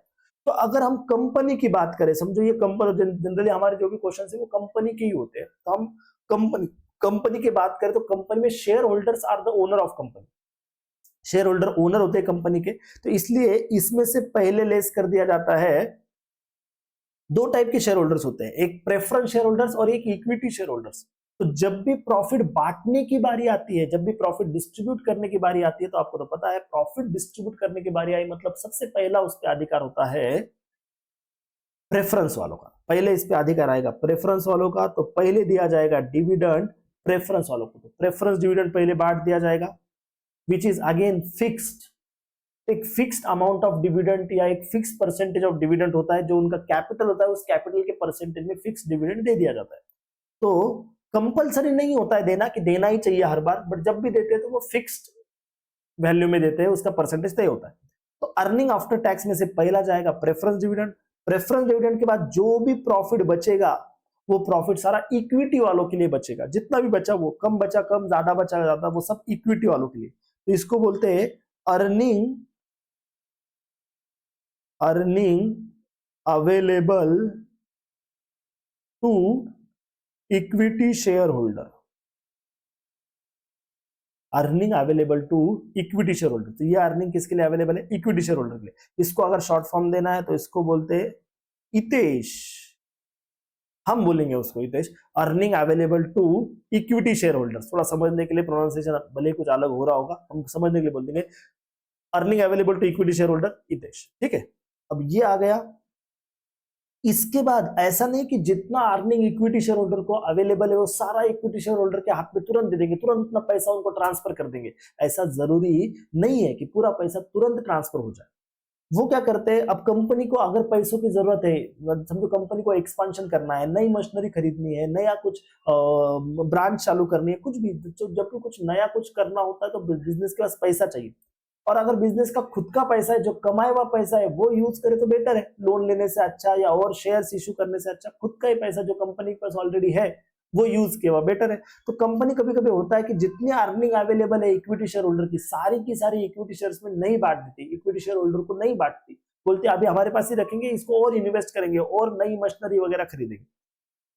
तो अगर हम कंपनी की बात करें, समझो ये कंपनी, जनरली हमारे जो भी क्वेश्चन है वो कंपनी के ही होते हैं, तो हम कंपनी की बात करें तो कंपनी में shareholders are the owner of company, shareholder owner होते हैं कंपनी के, तो इसलिए इसमें से पहले लेस कर दिया जाता है, दो टाइप के शेयर होल्डर्स होते हैं, एक प्रेफरेंस शेयर होल्डर्स और एक इक्विटी शेयर होल्डर्स। तो जब भी प्रॉफिट बांटने की बारी आती है, जब भी प्रॉफिट डिस्ट्रीब्यूट करने की बारी आती है, तो आपको तो पता है प्रॉफिट डिस्ट्रीब्यूट करने की बारी आई मतलब सबसे पहला उस पर अधिकार होता है प्रेफरेंस वालों का। पहले इस पे अधिकार आएगा प्रेफरेंस वालों का, तो पहले दिया जाएगा डिविडेंड प्रेफरेंस वालों को। तो प्रेफरेंस डिविडेंड पहले बांट दिया जाएगा, विच इज अगेन फिक्स्ड। एक फिक्स्ड अमाउंट ऑफ डिविडेंड या एक फिक्स परसेंटेज ऑफ डिविडेंड होता है, जो उनका कैपिटल होता है उस कैपिटल के परसेंटेज में फिक्स डिविडेंड दे दिया जाता है। तो कंपलसरी नहीं होता है देना कि देना ही चाहिए हर बार, बट जब भी देते हैं तो वो फिक्स्ड वैल्यू में देते हैं, उसका परसेंटेज तय होता है। तो अर्निंग आफ्टर टैक्स में से पहला जाएगा प्रेफरेंस डिविडेंड। प्रेफरेंस डिविडेंड के बाद जो भी प्रॉफिट बचेगा वो प्रॉफिट सारा इक्विटी वालों के लिए बचेगा। जितना भी बचा, वो कम बचा कम, ज्यादा बचा ज्यादा, वो सब इक्विटी वालों के लिए। तो इसको बोलते हैं earning available to equity share holder. Earning available to equity share holder. तो ये अर्निंग किसके लिए अवेलेबल है? इक्विटी शेयर होल्डर के लिए। इसको अगर शॉर्ट फॉर्म देना है तो इसको बोलते हैं इतेश, हम बोलेंगे उसको इतेश। Earning available to equity share holder. थोड़ा समझने के लिए प्रोनाउंसिएशन भले कुछ अलग हो रहा होगा, हम समझने के लिए बोल देंगे earning available to equity share holder इतेश। ठीक है, अब ये आ गया। इसके बाद ऐसा नहीं कि जितना अर्निंग इक्विटी शेयर होल्डर को अवेलेबल है वो सारा इक्विटी शेयर होल्डर के हाथ में तुरंत दे देंगे, तुरंत अपना पैसा उनको ट्रांसफर कर देंगे। ऐसा जरूरी नहीं है कि पूरा पैसा तुरंत ट्रांसफर हो जाए। वो क्या करते हैं, अब कंपनी को अगर पैसों की जरूरत है, समझो कंपनी को एक्सपांशन करना है, नई मशीनरी खरीदनी है, नया कुछ ब्रांच चालू करनी है, कुछ भी जब भी कुछ नया कुछ करना होता है तो बिजनेस के पास पैसा चाहिए। और अगर बिजनेस का खुद का पैसा है, जो कमाया हुआ पैसा है, वो यूज करे तो बेटर है, लोन लेने से अच्छा या और शेयर्स इशू करने से अच्छा खुद का ही पैसा जो कंपनी के पास ऑलरेडी है वो यूज किया हुआ बेटर है। तो कंपनी कभी कभी होता है कि जितनी अर्निंग अवेलेबल है इक्विटी शेयर होल्डर की सारी इक्विटी शेयर्स में नहीं बांट देती, इक्विटी शेयर होल्डर को नहीं बांटती, बोलते अभी हमारे पास ही रखेंगे, इसको और इन्वेस्ट करेंगे और नई मशीनरी वगैरह खरीदेंगे।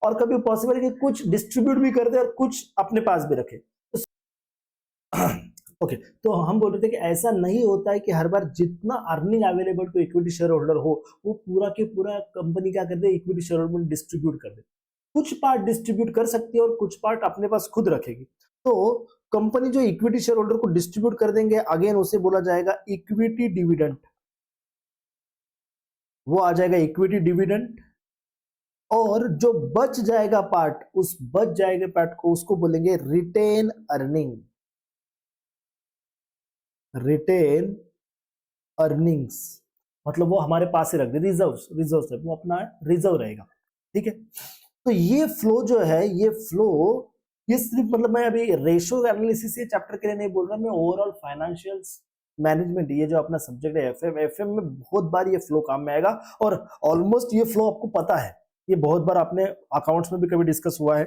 और कभी पॉसिबल है कि कुछ डिस्ट्रीब्यूट भी कर दे और कुछ अपने पास भी रखे। ओके तो हम बोल रहे थे कि ऐसा नहीं होता है कि हर बार जितना earning available to equity share holder हो वो पूरा के पूरा कंपनी क्या कर दे, इक्विटी शेयर होल्डर में डिस्ट्रीब्यूट कर दे। कुछ पार्ट डिस्ट्रीब्यूट कर सकती है और कुछ पार्ट अपने पास खुद रखेगी। तो कंपनी जो इक्विटी शेयर होल्डर को डिस्ट्रीब्यूट कर देंगे, अगेन उसे बोला जाएगा इक्विटी डिविडेंड। वो आ जाएगा इक्विटी डिविडेंड। और जो बच जाएगा पार्ट, उस बच जाएगा पार्ट को उसको बोलेंगे रिटेन अर्निंग। रिटेन अर्निंग्स मतलब वो हमारे पास ही रख दे, रिजर्व से वो अपना रिजर्व रहेगा। ठीक है, तो ये फ्लो जो है, ये फ्लो ये सिर्फ मतलब मैं अभी रेशियो एनालिसिस ये चैप्टर के लिए नहीं बोल रहा, मैं ओवरऑल फाइनेंशियल मैनेजमेंट ये जो अपना सब्जेक्ट है एफएम में बहुत बार ये फ्लो काम में आएगा। और ऑलमोस्ट ये फ्लो आपको पता है, ये बहुत बार आपने अकाउंट्स में भी कभी डिस्कस हुआ है।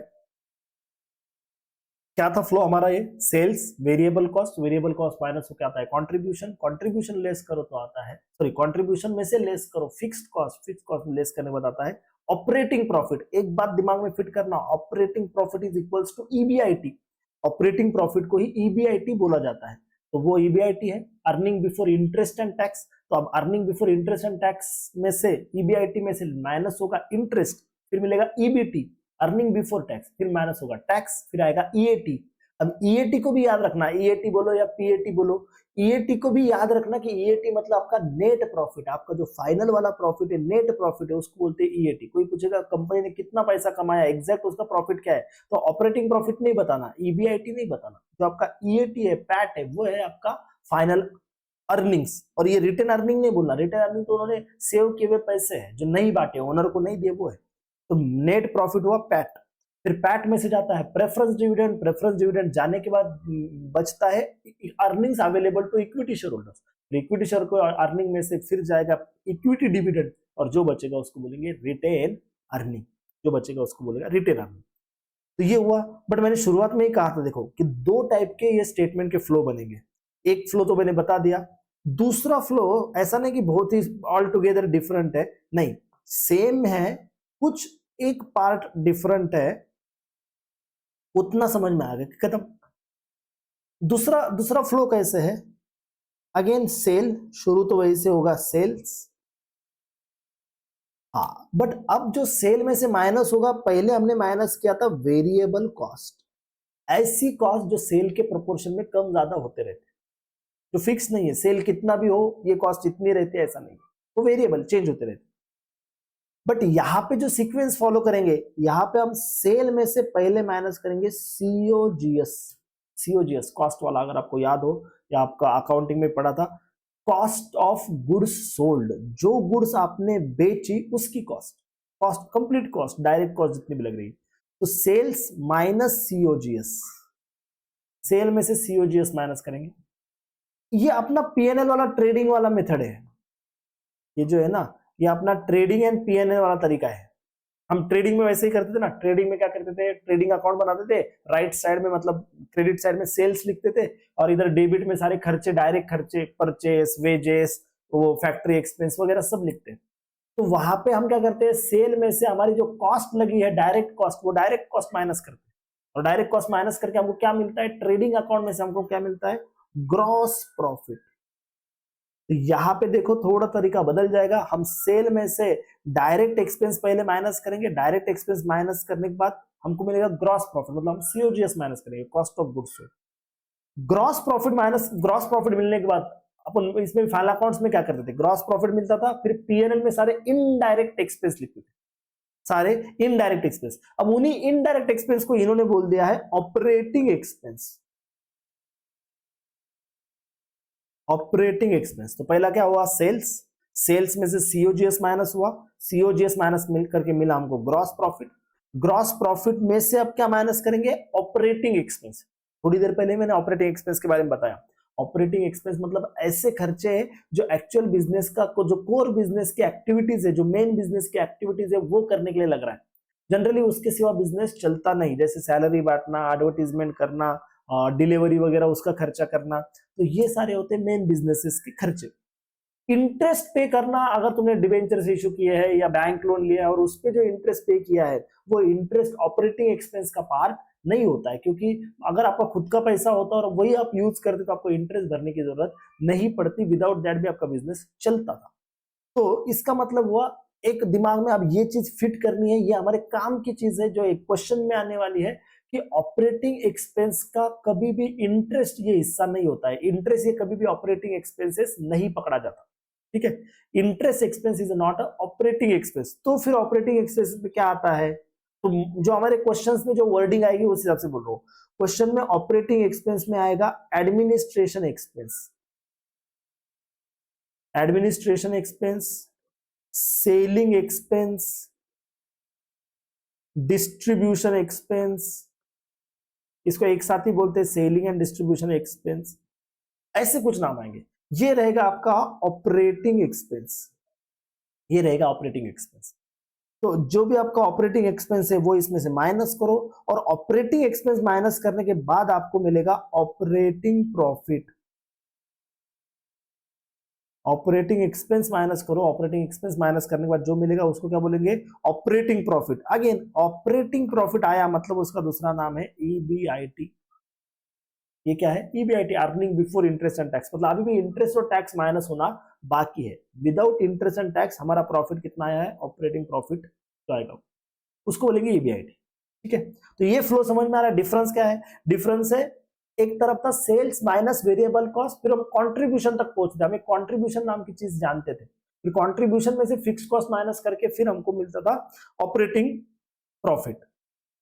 क्या था फ्लो हमारा? ये सेल्स, वेरिएबल कॉस्ट माइनस क्या आता है कंट्रीब्यूशन लेस करो तो आता है, सॉरी कंट्रीब्यूशन में से लेस करो फिक्स्ड कॉस्ट लेस करने बाद आता है ऑपरेटिंग प्रॉफिट। एक बात दिमाग में फिट करना, operating profit is equals to EBIT. Operating profit को ही ईबीआईटी बोला जाता है, तो वो ईबीआईटी है earning before interest and tax. तो अब earning before interest and tax में से ईबीआईटी में से माइनस होगा इंटरेस्ट, फिर मिलेगा ईबीटी अर्निंग बिफोर टैक्स, फिर माइनस होगा टैक्स, फिर आएगा ईएटी। अब ईएटी को भी याद रखना, ईएटी बोलो या पीएटी बोलो, ईएटी को भी याद रखना कि ईएटी मतलब आपका नेट प्रॉफिट, आपका जो फाइनल वाला प्रॉफिट है, नेट प्रॉफिट है, उसको बोलते हैं ईएटी। कोई पूछेगा कंपनी ने कितना पैसा कमाया, एग्जैक्ट उसका प्रॉफिट क्या है, तो ऑपरेटिंग प्रॉफिट नहीं बताना, ईबीआईटी नहीं बताना, जो आपका ईएटी है, पैट है, वो है आपका फाइनल अर्निंग्स। और ये रिटर्न अर्निंग नहीं बोलना, रिटर्न अर्निंग तो उन्होंने सेव किए हुए पैसे हैं जो नहीं बांटे, ओनर को नहीं दिए, वो है। तो नेट प्रॉफिट हुआ पैट, फिर पैट में से जाता है प्रेफरेंस डिविडेंड जाने के बाद बचता है earnings available to equity shareholders. Equity share को अर्निंग में से फिर जाएगा इक्विटी डिविडेंड, और जो बचेगा उसको बोलेंगे रिटेन अर्निंग, जो बचेगा उसको बोलेगा रिटेन अर्निंग। तो ये हुआ, बट मैंने शुरुआत में ही कहा था देखो कि दो टाइप के ये स्टेटमेंट के फ्लो बनेंगे। एक फ्लो तो मैंने बता दिया, दूसरा फ्लो ऐसा नहीं कि बहुत ही ऑल टुगेदर डिफरेंट है, नहीं सेम है, कुछ एक पार्ट डिफरेंट है, उतना समझ में आ गया, खत्म। दूसरा फ्लो कैसे है, अगेन सेल, शुरू तो वही से होगा सेल्स, हाँ, बट अब जो सेल में से माइनस होगा, पहले हमने माइनस किया था वेरिएबल कॉस्ट, ऐसी कॉस्ट जो सेल के प्रोपोर्शन में कम ज्यादा होते रहते, जो फिक्स नहीं है, सेल कितना भी हो ये कॉस्ट इतनी रहती है ऐसा नहीं, वो वेरिएबल चेंज होते रहते। बट यहाँ पे जो सीक्वेंस फॉलो करेंगे, यहाँ पे हम सेल में से पहले माइनस करेंगे सीओजीएस, सीओजीएस कॉस्ट वाला, अगर आपको याद हो या आपका अकाउंटिंग में पढ़ा था, कॉस्ट ऑफ गुड्स सोल्ड, जो गुड्स आपने बेची उसकी cost, cost complete cost, direct cost जितनी भी लग रही है, तो सेल्स माइनस सीओजीएस, सेल में से सीओजीएस माइनस करेंगे। ये अपना पीएनएल वाला ट्रेडिंग वाला मेथड है, ये जो है ना, ये अपना ट्रेडिंग एंड पीएनएल वाला तरीका है। हम ट्रेडिंग में वैसे ही करते थे ना, ट्रेडिंग में क्या करते थे, ट्रेडिंग अकाउंट बनाते थे, राइट साइड में मतलब क्रेडिट साइड में सेल्स लिखते थे, और इधर डेबिट में सारे खर्चे, डायरेक्ट खर्चे, परचेस, वेजेस, वो फैक्ट्री एक्सपेंस वगैरह सब लिखते हैं। तो वहां पे हम क्या करते हैं, सेल में से हमारी जो कॉस्ट लगी है डायरेक्ट कॉस्ट, वो डायरेक्ट कॉस्ट माइनस करते हैं, और डायरेक्ट कॉस्ट माइनस करके हमको क्या मिलता है, ट्रेडिंग अकाउंट में से हमको क्या मिलता है, ग्रॉस प्रॉफिट। तो यहाँ पे देखो थोड़ा तरीका बदल जाएगा, हम सेल में से डायरेक्ट एक्सपेंस पहले माइनस करेंगे, डायरेक्ट एक्सपेंस माइनस करने के बाद हमको मिलेगा ग्रॉस प्रॉफिट, मतलब हम सीओजीएस माइनस करेंगे, cost of goods sold. Gross profit minus, gross profit मिलने के बाद अपन इसमें फाइनल अकाउंट्स में क्या करते थे, ग्रॉस प्रॉफिट मिलता था, फिर पीएनएल में सारे इनडायरेक्ट एक्सपेंस लिखते थे, सारे इनडायरेक्ट एक्सपेंस। अब उन्हीं इनडायरेक्ट एक्सपेंस को इन्होंने बोल दिया है ऑपरेटिंग एक्सपेंस, ऑपरेटिंग एक्सपेंस। तो पहला क्या हुआ, सेल्स, सेल्स में से सीओजीएस माइनस हुआ, सीओजीएस माइनस मिल करके मिला हमको ग्रॉस प्रॉफिट, ग्रॉस प्रॉफिट में से अब क्या माइनस करेंगे, ऑपरेटिंग एक्सपेंस। थोड़ी देर पहले मैंने ऑपरेटिंग एक्सपेंस के बारे में बताया, ऑपरेटिंग एक्सपेंस मतलब ऐसे खर्चे हैं जो एक्चुअल बिजनेस का, जो कोर बिजनेस की एक्टिविटीज है, जो मेन बिजनेस की एक्टिविटीज है वो करने के लिए लग रहा है, जनरली उसके सिवा बिजनेस चलता नहीं, जैसे सैलरी बांटना, एडवर्टीजमेंट करना, डिलीवरी वगैरह उसका खर्चा करना, तो ये सारे होते हैं मेन बिजनेसेस के खर्चे। इंटरेस्ट पे करना, अगर तुमने डिवेंचर्स इशू किए हैं या बैंक लोन लिया है और उस पे जो इंटरेस्ट पे किया है, वो इंटरेस्ट ऑपरेटिंग एक्सपेंस का पार्ट नहीं होता है, क्योंकि अगर आपका खुद का पैसा होता और वही आप यूज करते तो आपको इंटरेस्ट भरने की जरूरत नहीं पड़ती, विदाउट दैट भी आपका बिजनेस चलता था। तो इसका मतलब हुआ, एक दिमाग में अब ये चीज फिट करनी है, ये हमारे काम की चीज है जो एक क्वेश्चन में आने वाली है, कि ऑपरेटिंग एक्सपेंस का कभी भी इंटरेस्ट ये हिस्सा नहीं होता है, इंटरेस्ट ये कभी भी ऑपरेटिंग एक्सपेंसेस नहीं पकड़ा जाता, ठीक है, interest expense is not a operating expense. तो फिर ऑपरेटिंग एक्सपेंस में क्या आता है, तो जो हमारे क्वेश्चंस में जो वर्डिंग आएगी उस हिसाब से बोल रहा हूं, क्वेश्चन में ऑपरेटिंग एक्सपेंस में आएगा administration expense, administration expense, selling expense, distribution expense, इसको एक साथ ही बोलते हैं सेलिंग एंड डिस्ट्रीब्यूशन एक्सपेंस, ऐसे कुछ नाम आएंगे। ये रहेगा आपका ऑपरेटिंग एक्सपेंस, ये रहेगा ऑपरेटिंग एक्सपेंस। तो जो भी आपका ऑपरेटिंग एक्सपेंस है वो इसमें से माइनस करो, और ऑपरेटिंग एक्सपेंस माइनस करने के बाद आपको मिलेगा operating profit. Operating expense minus करो, ऑपरेटिंग एक्सपेंस माइनस करने के बाद जो मिलेगा उसको क्या बोलेंगे, operating profit. Again operating profit आया मतलब उसका दूसरा नाम है ईबीआईटी। ये क्या है, EBIT, earning before interest and tax, मतलब अभी भी इंटरेस्ट और टैक्स माइनस होना बाकी है। विदाउट इंटरेस्ट एंड टैक्स हमारा प्रॉफिट कितना आया है, ऑपरेटिंग प्रॉफिट जो आएगा उसको बोलेंगे ईबीआईटी, ठीक है। तो ये फ्लो समझ में आ रहा है, डिफरेंस क्या है, डिफरेंस है एक तरफ था सेल्स माइनस वेरिएबल कॉस्ट, फिर हम कंट्रीब्यूशन तक पहुंचते, हम एक कंट्रीब्यूशन नाम की चीज जानते थे, फिर कंट्रीब्यूशन में से फिक्स कॉस्ट माइनस करके फिर हमको मिलता था ऑपरेटिंग प्रॉफिट।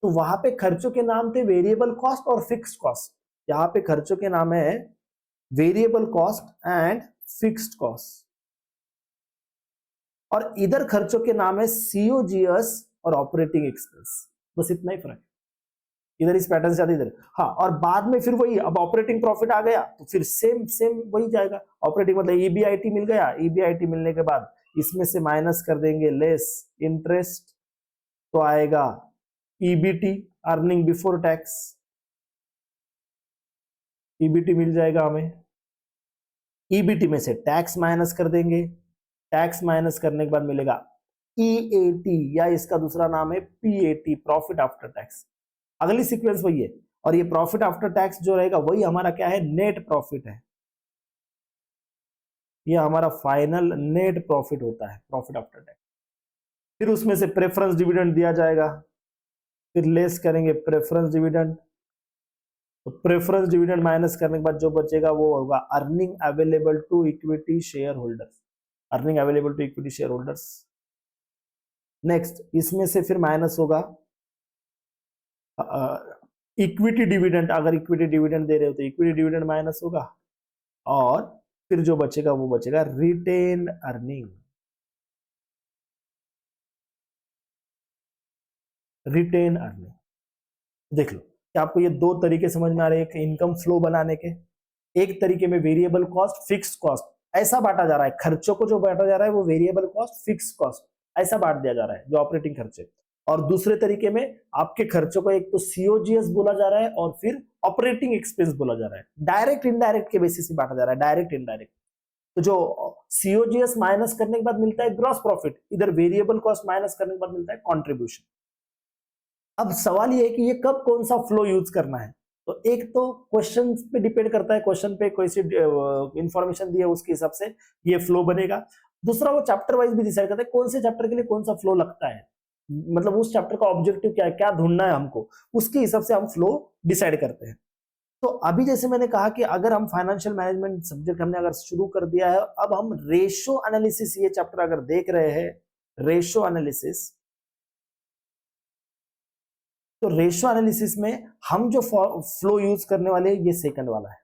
तो वहां पे खर्चों के नाम थे वेरिएबल कॉस्ट और फिक्स्ड कॉस्ट, यहाँ पे खर्चों के नाम है variable cost and fixed cost, और इधर खर्चों के नाम है सीओजीएस और ऑपरेटिंग एक्सपेंस, बस इतना ही फर्क, इधर इस पैटर्न से इधर। हाँ, और बाद में फिर वही, अब ऑपरेटिंग प्रॉफिट आ गया तो फिर सेम सेम वही जाएगा, ऑपरेटिंग मतलब ईबीआईटी मिल गया, ईबीआईटी मिलने के बाद इसमें से माइनस कर देंगे लेस इंटरेस्ट, तो आएगा EBT, earning before tax, EBT मिल जाएगा हमें। ईबीटी में से टैक्स माइनस कर देंगे, टैक्स माइनस करने के बाद मिलेगा ईएटी, या इसका दूसरा नाम है पीएटी, प्रॉफिट आफ्टर टैक्स। अगली सीक्वेंस वही है, और ये प्रॉफिट आफ्टर टैक्स जो रहेगा वही हमारा क्या है, नेट प्रॉफिट है, ये हमारा फाइनल नेट प्रॉफिट होता है, प्रॉफिट आफ्टर टैक्स। फिर उसमें से प्रेफरेंस डिविडेंड दिया जाएगा, फिर लेस करेंगे प्रेफरेंस डिविडेंड, तो प्रेफरेंस डिविडेंड माइनस करने के बाद जो बचेगा वो होगा earning available to equity shareholders, earning available to equity shareholders. Next इसमें से फिर माइनस होगा इक्विटी डिविडेंड, अगर इक्विटी डिविडेंड दे रहे हो तो इक्विटी डिविडेंड माइनस होगा, और फिर जो बचेगा वो बचेगा रिटेन अर्निंग, रिटेन अर्निंग। देख लो क्या आपको ये दो तरीके समझ में आ रहे हैं, एक इनकम फ्लो बनाने के, एक तरीके में वेरिएबल कॉस्ट फिक्स्ड कॉस्ट ऐसा बांटा जा रहा है, खर्चों को जो बांटा जा रहा है वो वेरिएबल कॉस्ट फिक्स्ड कॉस्ट ऐसा बांट दिया जा रहा है जो ऑपरेटिंग खर्चे, और दूसरे तरीके में आपके खर्चों को एक तो सीओजीएस बोला जा रहा है और फिर ऑपरेटिंग एक्सपेंस बोला जा रहा है, डायरेक्ट इनडायरेक्ट के बेसिस पे बांटा जा रहा है, डायरेक्ट इनडायरेक्ट। तो जो सीओजीएस माइनस करने के बाद मिलता है ग्रॉस प्रॉफिट, इधर वेरिएबल कॉस्ट माइनस करने के बाद मिलता है कॉन्ट्रीब्यूशन। अब सवाल ये है कि ये कब कौन सा फ्लो यूज करना है, तो एक तो क्वेश्चन पे डिपेंड करता है, क्वेश्चन पे कोई सी इंफॉर्मेशन दी है उसके हिसाब से ये फ्लो बनेगा। दूसरा वो चैप्टर वाइज भी डिसाइड करता है कौन से चैप्टर के लिए कौन सा फ्लो लगता है, मतलब उस चैप्टर का ऑब्जेक्टिव क्या है, क्या ढूंढना है हमको, उसके हिसाब से हम फ्लो डिसाइड करते हैं। तो अभी जैसे मैंने कहा कि अगर हम फाइनेंशियल मैनेजमेंट सब्जेक्ट हमने अगर शुरू कर दिया है, अब हम रेशो एनालिसिस ये चैप्टर अगर देख रहे हैं, रेशो एनालिसिस, तो रेशो एनालिसिस में हम जो फ्लो यूज करने वाले हैं ये सेकंड वाला है।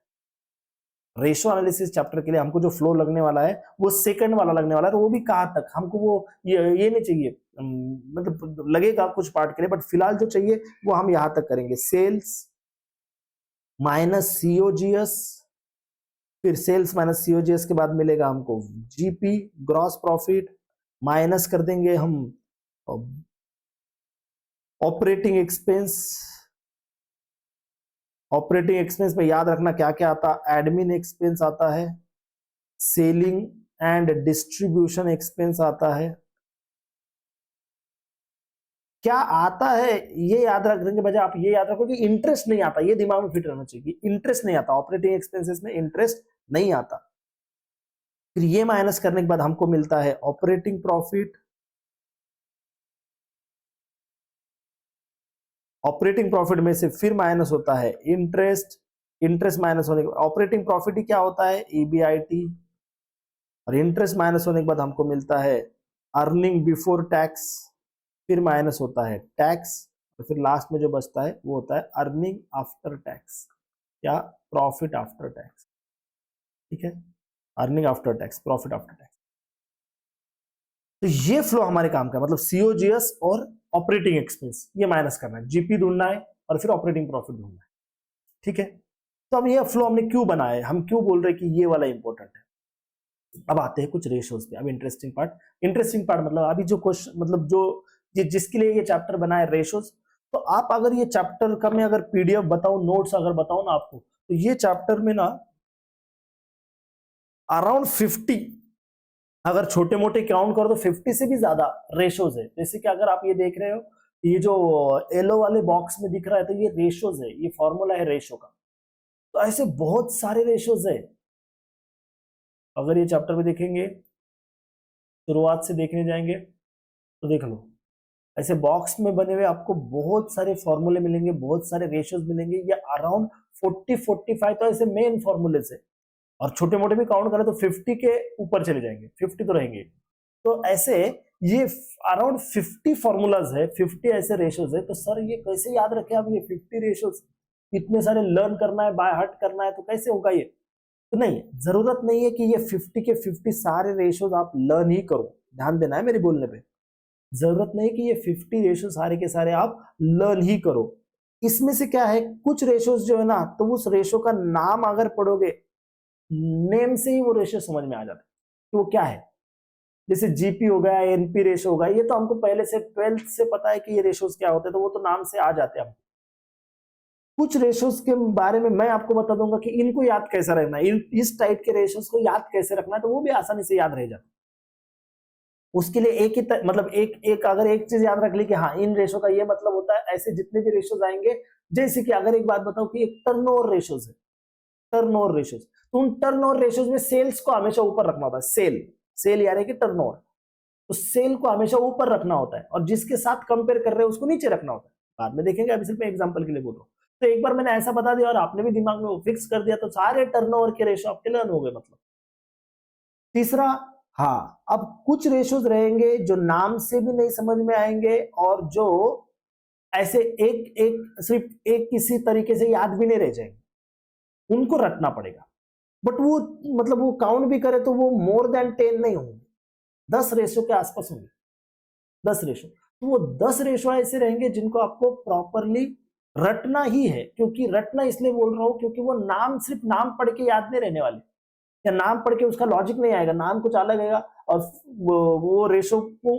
रेशो एनालिसिस चैप्टर के लिए हमको जो फ्लो लगने वाला है वो सेकंड वाला लगने वाला है, तो वो भी कहाँ तक हमको वो ये नहीं चाहिए, मतलब लगेगा कुछ पार्ट के लिए, बट फिलहाल जो चाहिए वो हम यहां तक करेंगे, सेल्स माइनस सीओजीएस, फिर सेल्स माइनस सीओजीएस के बाद मिलेगा हमको जीपी ग्रॉस प्रॉफिट, माइनस कर देंगे हम ऑपरेटिंग एक्सपेंस, ऑपरेटिंग एक्सपेंस में याद रखना क्या क्या आता है, एडमिन एक्सपेंस आता है, सेलिंग एंड डिस्ट्रीब्यूशन एक्सपेंस आता है, क्या आता है ये याद रखने के बजाय आप ये याद रखो कि इंटरेस्ट नहीं आता, ये दिमाग में फिट रहना चाहिए, इंटरेस्ट नहीं आता, ऑपरेटिंग एक्सपेंसेस में इंटरेस्ट नहीं आता। फिर ये माइनस करने के बाद हमको मिलता है ऑपरेटिंग प्रॉफिट, ऑपरेटिंग प्रॉफिट में से फिर माइनस होता है इंटरेस्ट, इंटरेस्ट माइनस होने के बाद ऑपरेटिंग प्रॉफिट ही क्या होता है ईबीआईटी, और इंटरेस्ट माइनस होने के बाद हमको मिलता है अर्निंग बिफोर टैक्स, फिर माइनस होता है टैक्स, और फिर लास्ट में जो बचता है वो होता है अर्निंग आफ्टर टैक्स या प्रॉफिट आफ्टर टैक्स। ठीक है, earning after tax, profit after tax. तो ये फ्लो हमारे काम का मतलब सीओजीएस और ऑपरेटिंग एक्सपेंस ये माइनस करना है, जीपी ढूंढना है और फिर ऑपरेटिंग प्रॉफिट ढूंढना है। ठीक है, तो अब ये फ्लो हमने क्यों बनाया है, हम क्यों बोल रहे हैं कि ये वाला इंपॉर्टेंट है। अब आते हैं कुछ रेशियोज पे। अब इंटरेस्टिंग पार्ट मतलब अभी जो क्वेश्चन मतलब जो जिसके लिए ये चैप्टर बना है रेशियोज, तो आप अगर ये चैप्टर का मैं अगर पीडीएफ बताऊं, नोट्स अगर बताऊं ना आपको, तो ये चैप्टर में ना अराउंड 50 अगर छोटे मोटे काउंट करो तो 50 से भी ज्यादा रेशियोज है। जैसे कि अगर आप ये देख रहे हो ये जो येलो वाले बॉक्स में दिख रहा है तो ये रेशियोज है, ये फॉर्मूला है रेशियो का। तो ऐसे बहुत सारे रेशियोज है। अगर ये चैप्टर में देखेंगे, शुरुआत से देखने जाएंगे तो देख लो ऐसे बॉक्स में बने हुए आपको बहुत सारे फॉर्मूले मिलेंगे, बहुत सारे रेशियोज मिलेंगे। ये अराउंड 40-45 तो ऐसे मेन फॉर्मूले से, और छोटे मोटे भी काउंट करें तो 50 के ऊपर चले जाएंगे, 50 तो रहेंगे। तो ऐसे ये अराउंड 50 फॉर्मूलाज है, 50 ऐसे रेशियोज है। तो सर ये कैसे याद रखे आप ये 50 रेशियोज, इतने सारे लर्न करना है, बाय हार्ट करना है, तो कैसे होगा ये। तो नहीं, जरूरत नहीं है कि ये 50 के 50 सारे रेशियोज आप लर्न ही करो, ध्यान देना है मेरे बोलने पे। जरूरत नहीं कि ये 50 रेशियो सारे के सारे आप लर्न ही करो। इसमें से क्या है, कुछ रेशियोज जो है ना, तो उस रेशियो का नाम अगर पढ़ोगे, नेम से ही वो रेशियो समझ में आ जाता है कि वो क्या है। जैसे जीपी हो गया, एनपी रेशियो होगा, ये तो हमको पहले से 12th से पता है कि ये रेशियोज क्या होते हैं, तो वो तो नाम से आ जाते हैं। कुछ रेशियोज के बारे में मैं आपको बता दूंगा कि इनको याद कैसे रखना है, इस टाइप के रेशियोज को याद कैसे रखना है, तो वो भी आसानी से याद रह जाता है। उसके लिए एक ही मतलब एक अगर एक चीज याद रख ली कि हाँ इन रेशो का ये मतलब होता है, ऐसे जितने भी रेशोज आएंगे। जैसे कि अगर एक बात बताओ कि एक टर्नओवर रेशोज है, टर्नओवर रेशोज, तो उन टर्नओवर रेशोज में सेल्स को हमेशा ऊपर रखना होता है, सेल यानी कि टर्नओवर। तो सेल को हमेशा ऊपर रखना होता है और जिसके साथ कंपेयर कर रहे हैं उसको नीचे रखना होता है। बाद में देखेंगे, अभी सिर्फ मैं एग्जांपल के लिए बोल रहा हूँ। तो एक बार मैंने ऐसा बता दिया और आपने भी दिमाग में वो फिक्स कर दिया तो सारे टर्नओवर के रेशो आपके लर्न हो गए मतलब। तीसरा, हाँ, अब कुछ रेशोज रहेंगे जो नाम से भी नहीं समझ में आएंगे और जो ऐसे एक एक सिर्फ एक किसी तरीके से याद भी नहीं रह जाएंगे, उनको रटना पड़ेगा। बट वो मतलब वो काउंट भी करे तो वो मोर देन 10 नहीं होंगे, 10 रेशो के आसपास होंगे, 10 रेशो। तो वो 10 रेशो ऐसे रहेंगे जिनको आपको प्रॉपरली रटना ही है। क्योंकि रटना इसलिए बोल रहा हूं क्योंकि वो नाम सिर्फ नाम पढ़ के याद नहीं रहने वाले, या नाम पढ़ के उसका लॉजिक नहीं आएगा, नाम कुछ अलग आएगा और वो रेशो को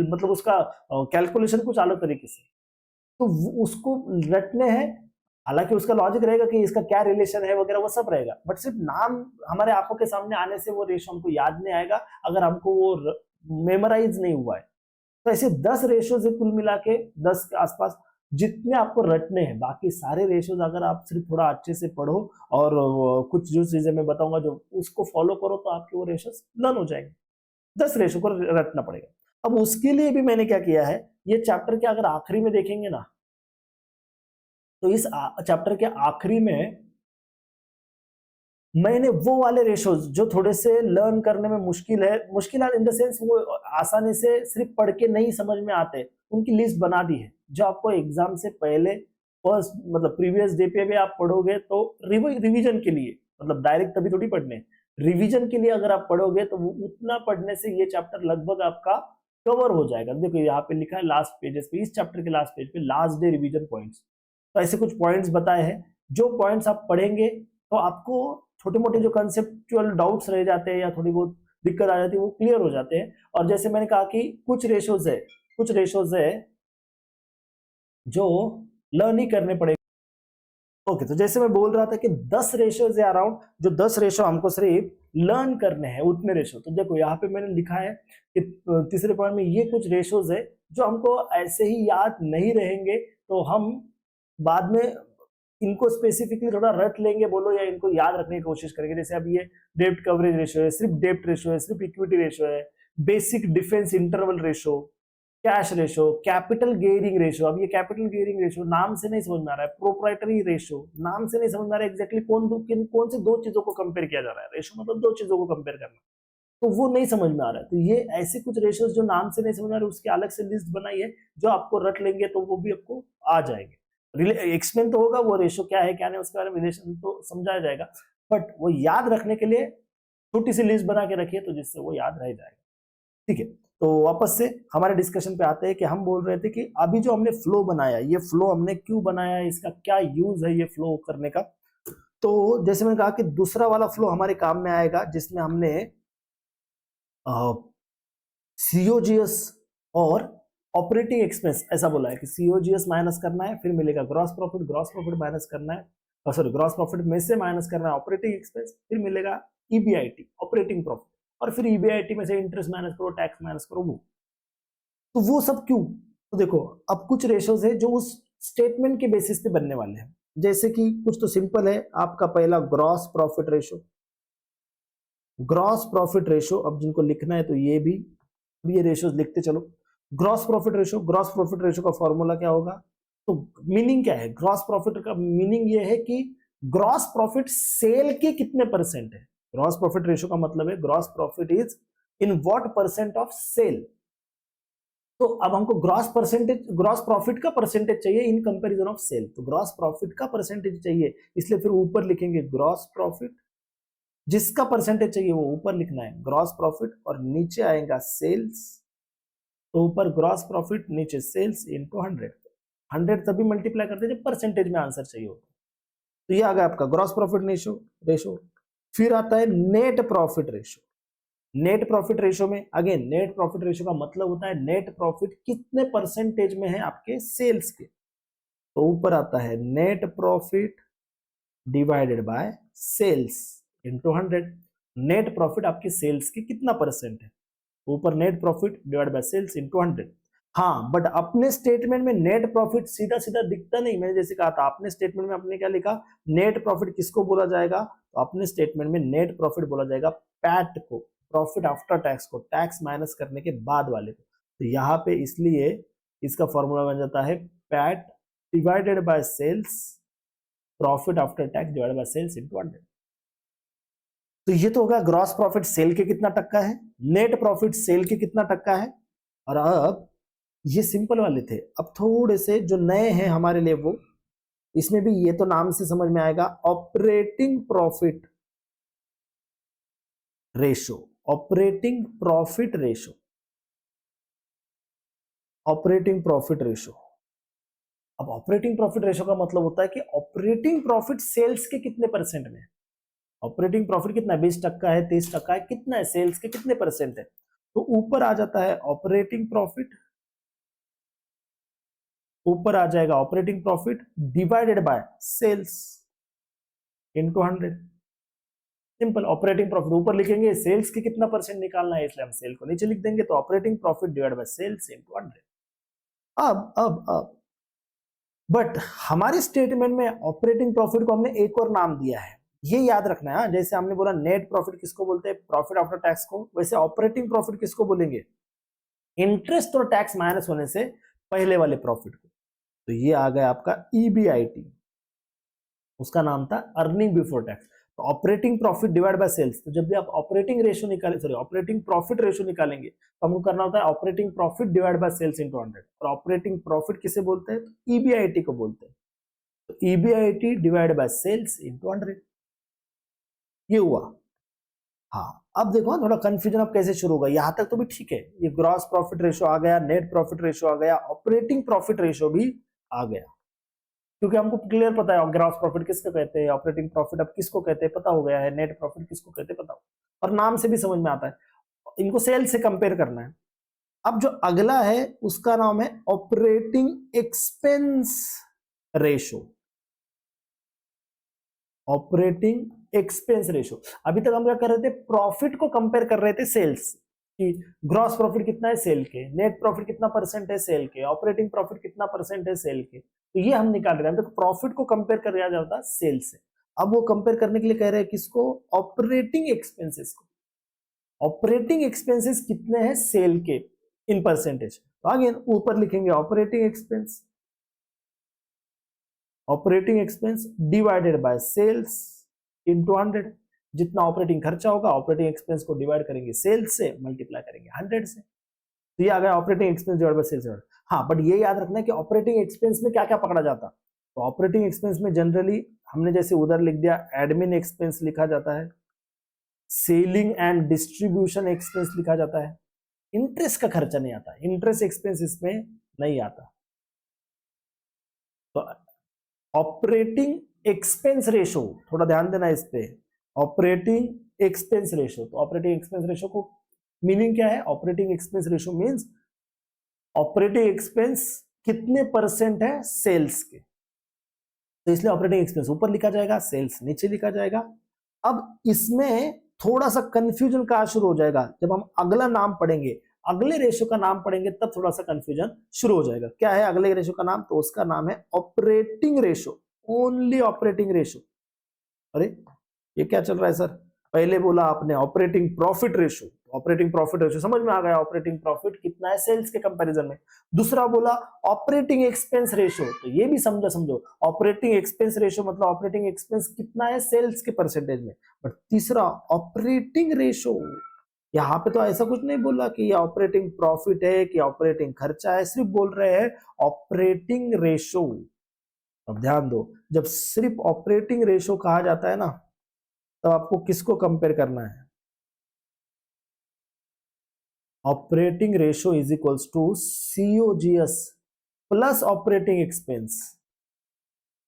मतलब उसका कैलकुलेशन कुछ अलग तरीके से, तो उसको रटने हैं। हालांकि उसका लॉजिक रहेगा कि इसका क्या रिलेशन है वगैरह वो सब रहेगा, बट सिर्फ नाम हमारे आंखों के सामने आने से वो रेशो हमको याद नहीं आएगा अगर हमको वो मेमोराइज नहीं हुआ है। तो ऐसे 10 रेशोज है कुल मिला के, 10 के आसपास जितने आपको रटने हैं। बाकी सारे रेशोज अगर आप सिर्फ थोड़ा अच्छे से पढ़ो और कुछ जो चीजें मैं बताऊंगा जो उसको फॉलो करो तो आपके वो रेशोज लर्न हो जाएंगे। 10 रेशो को रटना पड़ेगा। अब उसके लिए भी मैंने क्या किया है, ये चैप्टर के अगर आखिरी में देखेंगे ना, तो इस चैप्टर के आखिरी में मैंने वो वाले रेशोज जो थोड़े से लर्न करने में मुश्किल है, मुश्किल इन द सेंस वो आसानी से सिर्फ पढ़ के नहीं समझ में आते, उनकी लिस्ट बना दी है जो आपको एग्जाम से पहले फर्स्ट मतलब प्रीवियस डे पे भी आप पढ़ोगे तो रिवीजन के लिए, मतलब डायरेक्ट तभी थोड़ी पढ़ने, रिवीजन के लिए अगर आप पढ़ोगे तो उतना पढ़ने से ये चैप्टर लगभग आपका कवर हो जाएगा। देखो यहाँ पे लिखा है लास्ट पेजेस पे, इस चैप्टर के लास्ट पेज पे लास्ट डे रिवीजन पॉइंट्स, तो ऐसे कुछ पॉइंट्स बताए हैं जो पॉइंट्स आप पढ़ेंगे तो आपको छोटे मोटे जो कंसेप्चुअल डाउट्स रह जाते हैं या थोड़ी बहुत दिक्कत आ जाती है वो क्लियर हो जाते हैं। और जैसे मैंने कहा कि कुछ रेशोज है जो लर्न ही करने पड़ेंगे। ओके, तो जैसे मैं बोल रहा था कि 10 रेशोज है अराउंड, जो 10 रेशो हमको सिर्फ लर्न करने हैं उतने रेशो। तो देखो यहाँ पे मैंने लिखा है कि तीसरे पॉइंट में ये कुछ रेशोज है जो हमको ऐसे ही याद नहीं रहेंगे, तो हम बाद में इनको स्पेसिफिकली थोड़ा रट लेंगे बोलो या इनको याद रखने की कोशिश करेंगे। जैसे अब ये डेब्ट कवरेज रेशो है, सिर्फ डेब्ट रेशो है, सिर्फ इक्विटी रेशो है, basic defence interval ratio, cash ratio, capital gearing ratio. अब ये कैपिटल गियरिंग रेशो नाम से नहीं समझ में आ रहा है, प्रोप्राइटरी रेशो नाम से नहीं समझ में आ रहा है एग्जैक्टली कौन से दो चीजों को कंपेयर किया जा रहा है। रेशो मतलब दो चीजों को कंपेयर करना, तो वो नहीं समझ में आ रहा है। तो ये ऐसे कुछ रेशोज जो नाम से नहीं समझ में आ रहे उसकी अलग से लिस्ट बनाई है, जो आपको रट लेंगे तो वो भी आपको आ जाएंगे। एक्सप्लेन तो होगा वो रेशो क्या है क्या नहीं, उसके बारे में रिलेशन तो समझाया जाएगा, बट वो याद रखने के लिए छोटी सी लिस्ट बना के रखिए तो जिससे वो याद रह जाएगा। ठीक है, तो वापस से हमारे डिस्कशन पे आते हैं कि हम बोल रहे थे कि अभी जो हमने फ्लो बनाया, ये फ्लो हमने क्यों बनाया, इसका क्या यूज है ये फ्लो करने का। तो जैसे मैंने कहा कि दूसरा वाला फ्लो हमारे काम में आएगा जिसमें हमने सीओजीएस और ऑपरेटिंग एक्सपेंस ऐसा बोला है कि सीओजीएस माइनस करना है, फिर मिलेगा ग्रॉस प्रॉफिट माइनस करना है, सॉरी ग्रॉस प्रॉफिट में से माइनस करना है ऑपरेटिंग एक्सपेंस, फिर मिलेगा ईबीआईटी ऑपरेटिंग प्रॉफिट, और फिर ईबीआईटी में से इंटरेस्ट माइनस करो, टैक्स माइनस करो। वो तो वो सब क्यों, तो देखो अब कुछ रेशोज है जो उस स्टेटमेंट के बेसिस पे बनने वाले हैं। जैसे कि कुछ तो सिंपल है, आपका पहला gross profit ratio, gross profit ratio, अब जिनको लिखना है तो ये रेशोज लिखते चलो। ग्रॉस प्रॉफिट रेशो का फॉर्मूला क्या होगा, तो मीनिंग क्या है ग्रॉस प्रॉफिट का, मीनिंग ये है कि ग्रॉस प्रॉफिट सेल के कितने परसेंट है। ग्रॉस प्रॉफिट रेशो का मतलब है gross profit is in what percent of sale. तो अब हमको ग्रॉस प्रॉफिट का परसेंटेज चाहिए इन कंपैरिजन ऑफ सेल, तो ग्रॉस प्रॉफिट का परसेंटेज चाहिए, इसलिए फिर ऊपर लिखेंगे ग्रॉस प्रॉफिट, जिसका परसेंटेज चाहिए वो ऊपर लिखना है ग्रॉस प्रॉफिट, और नीचे आएगा सेल्स, तो ऊपर ग्रॉस प्रॉफिट नीचे सेल्स इनटू 100 तभी मल्टीप्लाई करते हैं जब परसेंटेज में आंसर चाहिए होता है। तो ये आ गया आपका ग्रॉस प्रॉफिट रेशो। फिर आता है net profit ratio. Net profit ratio में अगेन नेट प्रॉफिट रेशो का मतलब होता है नेट प्रॉफिट कितने परसेंटेज में है आपके सेल्स के, तो ऊपर आता है net profit divided by sales into 100। Net profit आपके सेल्स के कितना परसेंट है, ऊपर net profit divide by sales into 100। हाँ, बट अपने स्टेटमेंट में नेट प्रॉफिट सीधा सीधा दिखता नहीं, मैंने जैसे कहा था अपने स्टेटमेंट में आपने क्या लिखा, नेट प्रॉफिट किसको बोला जाएगा, तो अपने स्टेटमेंट में नेट प्रॉफिट बोला जाएगा पैट को, प्रॉफिट आफ्टर टैक्स को, टैक्स माइनस करने के बाद वाले को। तो यहाँ पे इसलिए इसका फॉर्मूला बन जाता है PAT divided by sales, profit after tax divided by sales into 100। तो ये तो होगा ग्रॉस प्रॉफिट सेल के कितना टक्का है, नेट प्रॉफिट सेल के कितना टक्का है। और अब ये सिंपल वाले थे, अब थोड़े से जो नए हैं हमारे लिए वो, इसमें भी ये तो नाम से समझ में आएगा, operating profit ratio, operating profit ratio, operating profit ratio. अब ऑपरेटिंग प्रॉफिट रेशो का मतलब होता है कि ऑपरेटिंग प्रॉफिट सेल्स के कितने परसेंट में, ऑपरेटिंग प्रॉफिट कितना है, 20% है, 30% है, कितना है, सेल्स के कितने परसेंट है। तो ऊपर आ जाता है ऑपरेटिंग प्रॉफिट, ऊपर आ जाएगा operating profit divided by sales into 100। Simple, operating profit ऊपर लिखेंगे, सेल्स के कितना परसेंट निकालना है इसलिए हम सेल को नीचे लिख देंगे, तो operating profit divided by sales into 100। अब बट हमारे स्टेटमेंट में ऑपरेटिंग प्रॉफिट को हमने एक और नाम दिया है, ये याद रखना है। जैसे हमने बोला नेट प्रॉफिट किसको बोलते हैं, प्रॉफिट आफ्टर टैक्स को, वैसे ऑपरेटिंग प्रॉफिट किसको बोलेंगे, इंटरेस्ट और टैक्स माइनस होने से पहले वाले प्रॉफिट को। तो ये आ गया आपका ईबीआईटी, उसका नाम था अर्निंग बिफोर टैक्स। तो operating profit divide by sales, तो जब भी आप ऑपरेटिंग रेशियो निकालें, सॉरी ऑपरेटिंग प्रॉफिट रेशियो निकालेंगे तो हमको करना होता है operating profit divide by sales into 100। और ऑपरेटिंग प्रॉफिट किसे बोलते हैं, तो ईबीआईटी को बोलते हैं। तो EBIT divide by sales into 100, ये हुआ। हाँ, अब देखो थोड़ा कंफ्यूजन अब कैसे शुरू होगा, यहां तक तो भी ठीक है, ये ग्रॉस प्रॉफिट रेशियो आ गया, नेट प्रॉफिट रेशियो आ गया, ऑपरेटिंग प्रॉफिट रेशियो भी आ गया, क्योंकि हमको क्लियर पता है ग्रॉस प्रॉफिट किसको कहते हैं, ऑपरेटिंग प्रॉफिट अब किसको कहते हैं पता हो गया है, नेट प्रॉफिट किसको कहते हैं पता हो, और नाम से भी समझ में आता है, इनको सेल से कंपेयर करना है। अब जो अगला है उसका नाम है operating expense ratio, operating expense ratio. अभी तक हम क्या कर रहे थे, प्रॉफिट को कंपेयर कर रहे थे सेल्स कि ग्रॉस प्रॉफिट कितना है सेल के, नेट प्रॉफिट कितना परसेंट है सेल के, ऑपरेटिंग प्रॉफिट कितना परसेंट है सेल के, तो ये हम निकाल रहे हैं। तो प्रॉफिट को कंपेयर कर जाता है सेल से, अब वो कंपेयर करने के लिए कह रहे हैं किसको, ऑपरेटिंग एक्सपेंसेस को। ऑपरेटिंग एक्सपेंसेस कितने हैं सेल के इन परसेंटेज, तो आगे ऊपर लिखेंगे operating expense, operating expense divided by sales into 100। जितना ऑपरेटिंग खर्चा होगा ऑपरेटिंग एक्सपेंस को डिवाइड करेंगे सेल्स से, मल्टीप्लाई करेंगे 100 से, तो ये आ गया operating expense divide by sales. हाँ, बट ये याद रखना है कि ऑपरेटिंग एक्सपेंस में क्या क्या पकड़ा जाता, तो ऑपरेटिंग एक्सपेंस में जनरली हमने जैसे उधर लिख दिया एडमिन एक्सपेंस लिखा जाता है, सेलिंग एंड डिस्ट्रीब्यूशन एक्सपेंस लिखा जाता है, इंटरेस्ट का खर्चा नहीं आता, इंटरेस्ट एक्सपेंस इसमें नहीं आता। तो ऑपरेटिंग एक्सपेंस रेशो, थोड़ा ध्यान देना इस पे, ऑपरेटिंग एक्सपेंस रेशो, तो ऑपरेटिंग एक्सपेंस रेशो को मीनिंग क्या है, operating expense ratio means operating expense कितने परसेंट है सेल्स के, तो इसलिए ऑपरेटिंग एक्सपेंस ऊपर लिखा जाएगा, सेल्स नीचे लिखा जाएगा। अब इसमें थोड़ा सा कंफ्यूजन कहां शुरू हो जाएगा, जब हम अगला नाम पढ़ेंगे, अगले रेशो का नाम पढ़ेंगे तब थोड़ा सा कंफ्यूजन शुरू हो जाएगा। क्या है अगले रेशो का नाम, तो उसका नाम है operating ratio, only operating ratio. अरे ये क्या चल रहा है सर, पहले बोला आपने operating profit ratio, operating profit ratio समझ में आ गया, ऑपरेटिंग प्रॉफिट कितना है सेल्स के कंपैरिजन में। दूसरा बोला ऑपरेटिंग एक्सपेंस रेशो, तो ये भी समझो ऑपरेटिंग एक्सपेंस रेशो मतलब ऑपरेटिंग एक्सपेंस कितना है सेल्स के परसेंटेज में। बट तीसरा ऑपरेटिंग रेशो, यहाँ पे तो ऐसा कुछ नहीं बोला कि ये ऑपरेटिंग प्रॉफिट है कि ऑपरेटिंग खर्चा है, सिर्फ बोल रहे हैं ऑपरेटिंग रेशो। अब ध्यान दो, जब सिर्फ ऑपरेटिंग रेशो कहा जाता है ना, तो आपको किसको कंपेयर करना है, operating ratio is equals to COGS plus operating expense,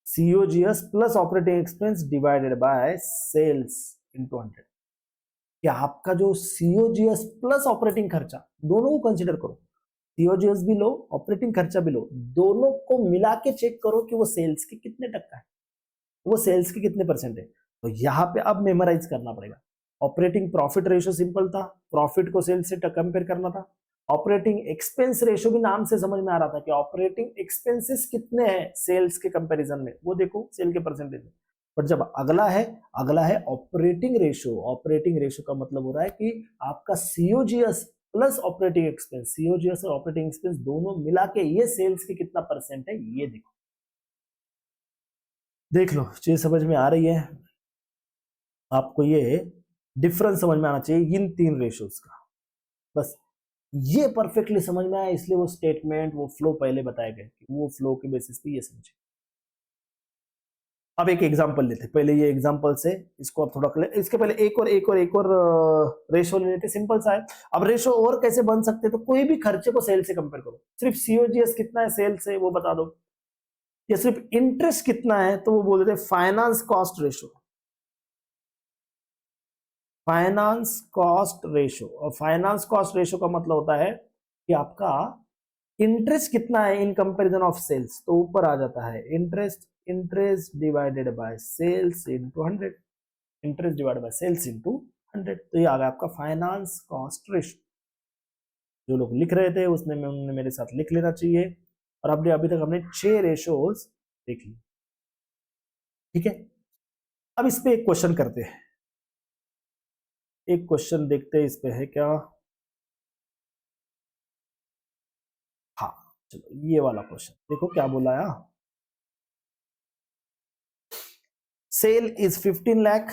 COGS plus operating expense divided by sales into 100। क्या आपका जो सीओजीएस प्लस ऑपरेटिंग खर्चा, दोनों को कंसीडर करो, सीओजीएस भी लो ऑपरेटिंग खर्चा भी लो, दोनों को मिला के चेक करो कि वो सेल्स के कितने टक्का है, वो सेल्स के कितने परसेंट है। तो यहां पे अब मेमोराइज करना पड़ेगा, ऑपरेटिंग प्रॉफिट रेशो सिंपल था, प्रॉफिट को सेल्स से कंपेयर करना था। ऑपरेटिंग एक्सपेंस रेशो भी नाम से समझ में आ रहा था कि ऑपरेटिंग एक्सपेंसेस कितने हैं सेल्स के कंपैरिजन में, वो देखो सेल के परसेंटेज में। बट जब अगला है ऑपरेटिंग रेशियो। ऑपरेटिंग रेशियो का मतलब हो रहा है कि आपका COGS plus operating expense, COGS और ऑपरेटिंग एक्सपेंस दोनों मिला के ये सेल्स के कितना परसेंट है, ये देखो। देख लो, चीज समझ में आ रही है आपको? ये डिफरेंस समझ में आना चाहिए इन तीन रेशियोज का। बस ये परफेक्टली समझ में आया, इसलिए वो स्टेटमेंट, वो फ्लो पहले बताए गए, वो फ्लो के बेसिस पे ये समझे। अब एक एग्जांपल लेते, पहले ये एग्जांपल से इसको अब थोड़ा क्लियर, इसके पहले एक और रेशो ले लेते, सिंपल सा है। अब रेशो और कैसे बन सकते हैं? तो कोई भी खर्चे को सेल से कंपेयर करो, सिर्फ सीओजीएस कितना है सेल से वो बता दो, या सिर्फ इंटरेस्ट कितना है तो वो बोल देते finance cost ratio. Finance cost ratio, और फाइनेंस कॉस्ट रेशो का मतलब होता है कि आपका इंटरेस्ट कितना है इन कंपैरिजन ऑफ सेल्स, तो ऊपर आ जाता है interest divided by sales into 100, interest divided by sales into 100। तो ये आ गया आपका फाइनेंस कॉस्ट रेशो। जो लोग लिख रहे थे उसने में उन्होंने मेरे साथ लिख लेना चाहिए। और अपने अभी तक हमने 6 रेशोज देख ली, ठीक है। अब इस पे एक क्वेश्चन करते हैं, एक क्वेश्चन देखते हैं इस पे है क्या। हाँ चलो, ये वाला क्वेश्चन देखो क्या बोला है। Sale is 15 lakh,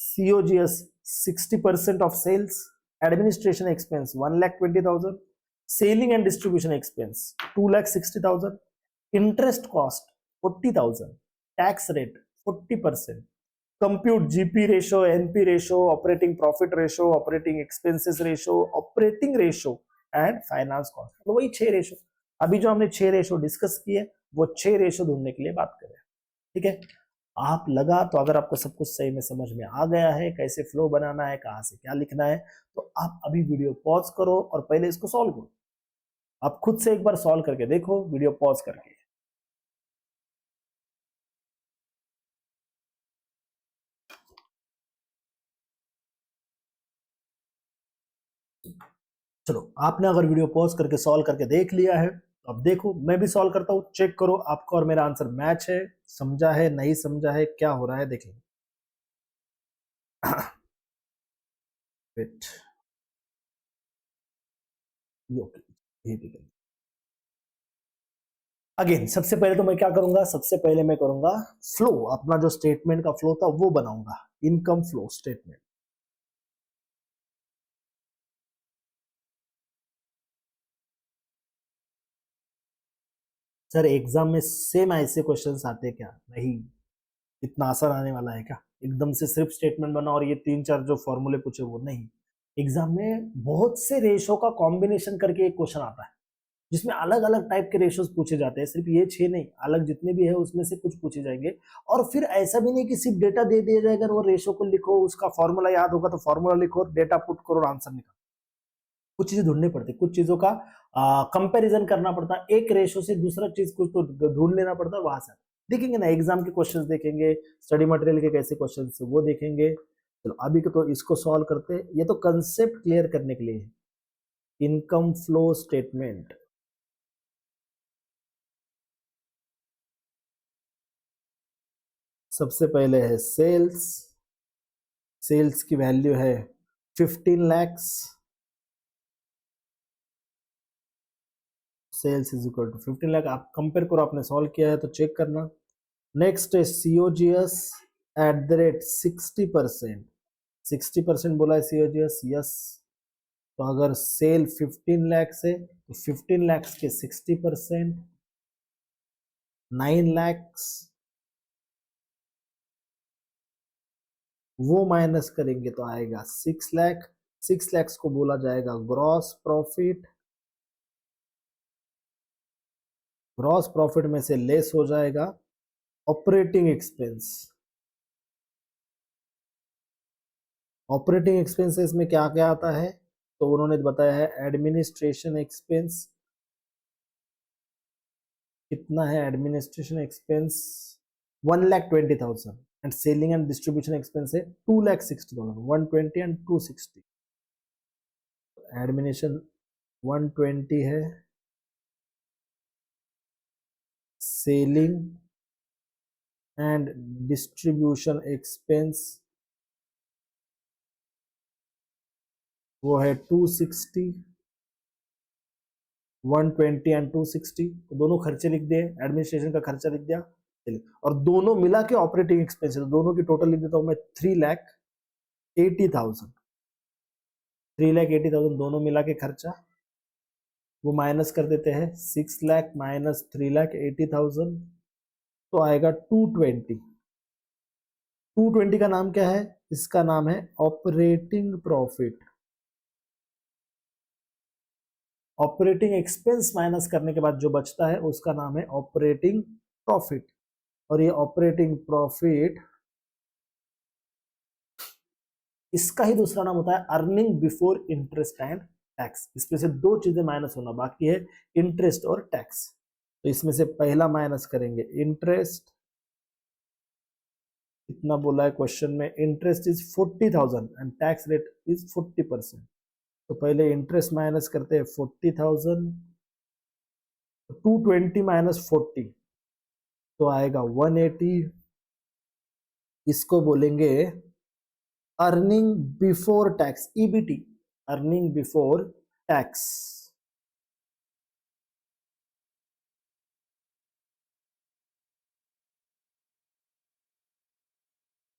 COGS 60% of sales, administration expense 1,20,000, selling and distribution expense 2,60,000, interest cost 40,000, tax rate 40%, compute GP ratio, NP ratio, operating profit ratio, operating expenses ratio, operating ratio and finance cost। तो वही 6 रेशो, अभी जो हमने 6 रेशो डिस्कस किए वो 6 रेशो ढूंढने के लिए बात करें, ठीक है। आप लगा तो अगर आपको सब कुछ सही में समझ में आ गया है, कैसे फ्लो बनाना है, कहां से क्या लिखना है, तो आप अभी वीडियो पॉज करो और पहले इसको सॉल्व करो। आप खुद से एक बार सॉल्व करके देखो वीडियो पॉज करके। चलो, आपने अगर वीडियो पॉज करके सॉल्व करके देख लिया है तो अब देखो मैं भी सॉल्व करता हूं, चेक करो आपका और मेरा आंसर मैच है, समझा है नहीं समझा है, क्या हो रहा है देखें। वेट, ये भी अगेन सबसे पहले तो मैं क्या करूंगा, सबसे पहले मैं करूंगा फ्लो, अपना जो स्टेटमेंट का फ्लो था वो बनाऊंगा, income flow statement. Sir exam में सेम ऐसे क्वेश्चंस आते हैं क्या? नहीं, इतना आसान आने वाला है क्या एकदम से सिर्फ स्टेटमेंट बना और ये 3-4 जो फॉर्मूले पूछे वो? नहीं, एग्जाम में बहुत से रेशो का कॉम्बिनेशन करके एक क्वेश्चन आता है जिसमें अलग अलग टाइप के रेशोज पूछे जाते हैं, सिर्फ ये 6 नहीं, अलग जितने भी है उसमें से कुछ पूछे जाएंगे। और फिर ऐसा भी नहीं कि सिर्फ डेटा दे दिया जाएगा और वो रेशो को लिखो, उसका फॉर्मूला याद होगा तो फॉर्मूला लिखो, डेटा पुट करो और आंसर निकालो। कुछ चीजें ढूंढनी पड़ती, कुछ चीजों का कंपैरिजन करना पड़ता है, एक रेशो से दूसरा चीज कुछ तो ढूंढ लेना पड़ता है, वहां से देखेंगे ना, एग्जाम के क्वेश्चंस देखेंगे, स्टडी मटेरियल के कैसे क्वेश्चंस वो देखेंगे। चलो अभी तो इसको सॉल्व करते हैं, ये तो कंसेप्ट क्लियर करने के लिए है। इनकम फ्लो स्टेटमेंट, सबसे पहले है सेल्स, सेल्स की वैल्यू है 15 lakhs, sales is equal to 15 lakh. आप कंपेयर करो, आपने सॉल्व किया है तो चेक करना। नेक्स्ट है सीओजीएस एट द रेट 60%, 60% बोला है सीओजीएस, यस। तो अगर सेल 15 lakhs है तो 15 lakhs के 60% 9 lakhs, वो माइनस करेंगे तो आएगा 6 लाख। 6 lakhs को बोला जाएगा ग्रॉस प्रॉफिट, ग्रॉस प्रॉफिट में से लेस हो जाएगा ऑपरेटिंग एक्सपेंस। ऑपरेटिंग एक्सपेंसेस में क्या क्या आता है तो उन्होंने बताया है एडमिनिस्ट्रेशन एक्सपेंस, कितना है administration expense 1,20,000, and selling and distribution expense है 2,60,000, 120 एंड 260। एडमिनिस्ट्रेशन 120 है, सेलिंग एंड डिस्ट्रीब्यूशन एक्सपेंस वो है 260, 120 एंड 260, तो दोनों खर्चे लिख दिए, एडमिनिस्ट्रेशन का खर्चा लिख दिया। चलिए, और दोनों मिला के ऑपरेटिंग एक्सपेंस है, तो दोनों की टोटल लिख देता हूं मैं 3,80,000। 3,80,000 दोनों मिला के खर्चा, वो माइनस कर देते हैं, 6,00,000 माइनस 3,80,000 तो आएगा 220। 220 का नाम क्या है? इसका नाम है operating profit. Operating expense minus करने के बाद जो बचता है उसका नाम है ऑपरेटिंग प्रॉफिट। और ये ऑपरेटिंग प्रॉफिट, इसका ही दूसरा नाम होता है earning before interest and tax. इसमें से दो चीजें माइनस होना बाकी है, इंटरेस्ट और टैक्स। तो इसमें से पहला माइनस करेंगे इंटरेस्ट। कितना बोला है क्वेश्चन में? Interest is 40,000 and tax rate is 40%। तो पहले इंटरेस्ट माइनस करते हैं 40,000, 220 माइनस 40 तो आएगा 180। इसको बोलेंगे earning before tax, EBT, earning before tax.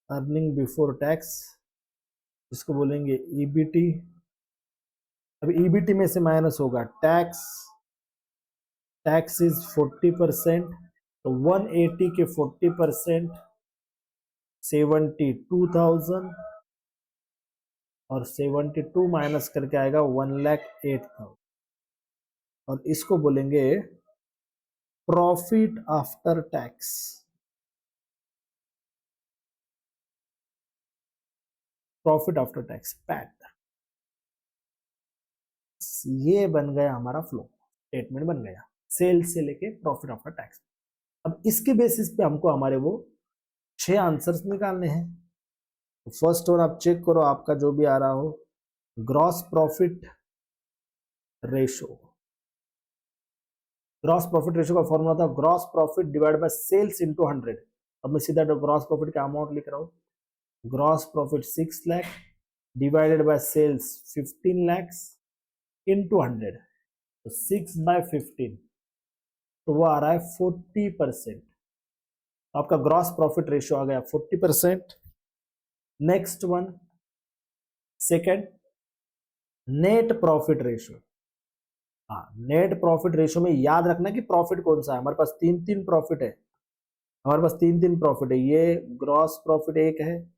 Earning before tax, इसको बोलेंगे ईबीटी। अब ईबीटी में से माइनस होगा टैक्स, टैक्स इज 40%, तो 180 के 40% 72,000 और 72 माइनस करके आएगा 1,08,000 और इसको बोलेंगे profit after tax. Profit after tax, PAT. ये बन गया हमारा फ्लो स्टेटमेंट, बन गया सेल्स से लेके प्रॉफिट आफ्टर टैक्स। अब इसके बेसिस पे हमको हमारे वो 6 आंसर्स निकालने हैं। तो फर्स्ट वन आप चेक करो, आपका जो भी आ रहा हो, gross profit ratio. Gross profit ratio का फॉर्मूला था gross profit divide by sales into 100। अब मैं सीधा ग्रॉस प्रॉफिट का अमाउंट लिख रहा हूं, gross profit 6 lakh divided by sales 15 lakh into 100, तो 6/15, तो वो आ रहा है 40%। आपका ग्रॉस प्रॉफिट रेशियो आ गया 40%। Next one, second, net profit ratio. हाँ, नेट प्रॉफिट रेशियो में याद रखना कि प्रॉफिट कौन सा है। हमारे पास तीन तीन प्रॉफिट है, हमारे पास तीन तीन प्रॉफिट है। ये ग्रॉस प्रॉफिट एक है,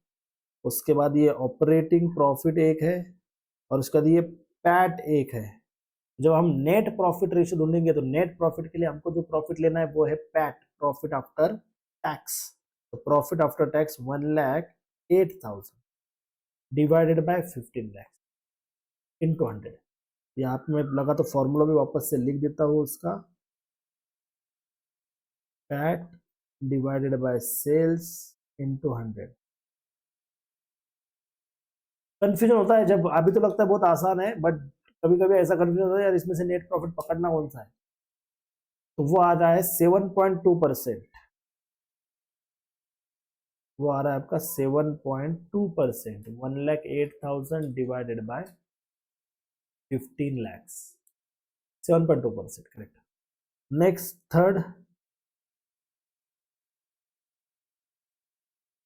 उसके बाद ये ऑपरेटिंग प्रॉफिट एक है, और उसके बाद ये पैट एक है। जब हम नेट प्रॉफिट रेशियो ढूंढेंगे तो नेट प्रॉफिट के लिए हमको जो प्रॉफिट लेना है वो है पैट, प्रॉफिट आफ्टर टैक्स। तो profit after tax 1,08,000 divided by 15 lakh into 100। यहाँ पे मैं लगा तो फॉर्मूला भी वापस से लिख देता हूँ उसका, PAT divided by sales into 100। Confusion होता है जब, अभी तो लगता है बहुत आसान है, बट कभी कभी ऐसा कंफ्यूजन होता है यार इसमें से नेट प्रॉफिट पकड़ना कौन सा है। तो वो आ रहा है 7.2%। वो आ रहा है आपका 7.2%, 1,08,000 divided by 15 lakhs, 7.2%, correct. Next third,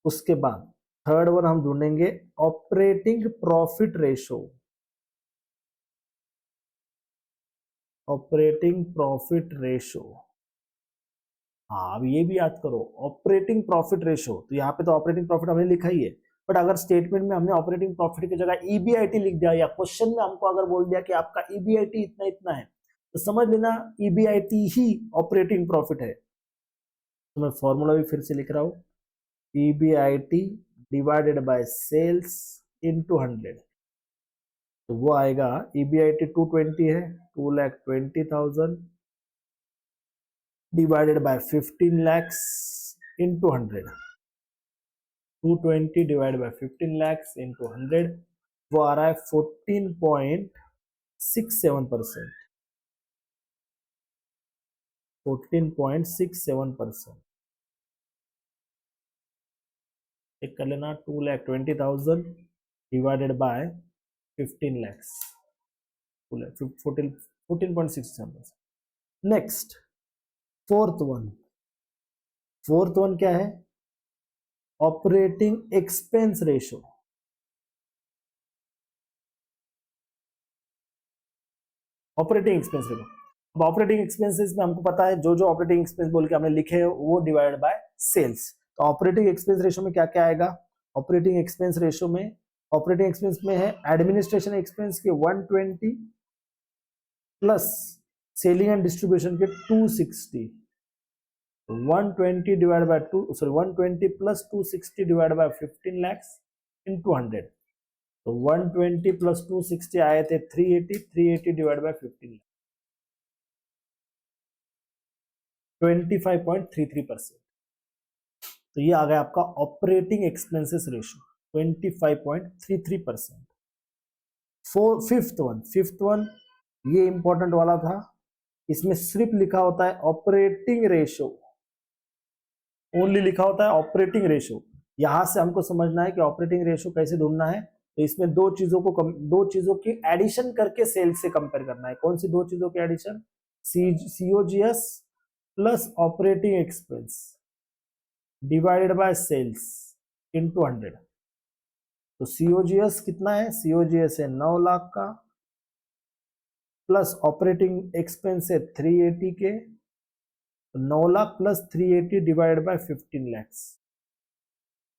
उसके बाद थर्ड वन हम ढूंढेंगे operating profit ratio. Operating profit ratio, हाँ अब ये भी याद करो, ऑपरेटिंग प्रॉफिट रेशो, तो यहाँ पे तो ऑपरेटिंग प्रॉफिट हमने लिखा ही है, बट अगर स्टेटमेंट में हमने ऑपरेटिंग प्रॉफिट की जगह ईबीआईटी लिख दिया, या क्वेश्चन में हमको अगर बोल दिया कि आपका ईबीआईटी इतना इतना है, तो समझ लेना ईबीआईटी ही ऑपरेटिंग प्रॉफिट है। तो मैं फॉर्मूला भी फिर से लिख रहा हूँ, EBIT divided by sales into 100। तो वो आएगा, ईबीआईटी 220 है, 2,20,000 divided by 15 lakhs into 100। 220 divided by 15 lakhs into 100, वो आ रहा है 14.67%। 14.67%। एक कर लेना 2,20,000 divided by 15 lakhs 14.67%। Next fourth one क्या है? Operating expense ratio. Operating expense ratio, अब ऑपरेटिंग एक्सपेंसेस में हमको पता है जो जो ऑपरेटिंग एक्सपेंस बोल के हमने लिखे हैं वो डिवाइडेड बाय सेल्स। तो ऑपरेटिंग एक्सपेंस रेशो में क्या क्या आएगा? ऑपरेटिंग एक्सपेंस रेशो में ऑपरेटिंग एक्सपेंस में है एडमिनिस्ट्रेशन एक्सपेंस के 120 प्लस सेलिंग एंड डिस्ट्रीब्यूशन के 260, 120 divide by 120 plus 260 divide by 15 lakhs into 100। तो 120 प्लस 260 आए थे 380 डिवाइड बाय 15 lakhs 25.33%। तो ये आ गया आपका operating expenses ratio 25.33%। Fifth one ये इंपॉर्टेंट वाला था, इसमें सिर्फ लिखा होता है ऑपरेटिंग रेशियो, ओनली लिखा होता है ऑपरेटिंग रेशियो। यहां से हमको समझना है कि ऑपरेटिंग रेशियो कैसे ढूंढना है। तो इसमें दो चीजों की एडिशन करके सेल्स से कंपेयर करना है। कौन सी दो चीजों की addition? COGS plus operating expense divided by sales into 100। तो सीओजीएस कितना है? सीओजीएस है 9 लाख का प्लस ऑपरेटिंग एक्सपेंस है 380 के, 9 lakh plus 380 divide by 15 lakhs.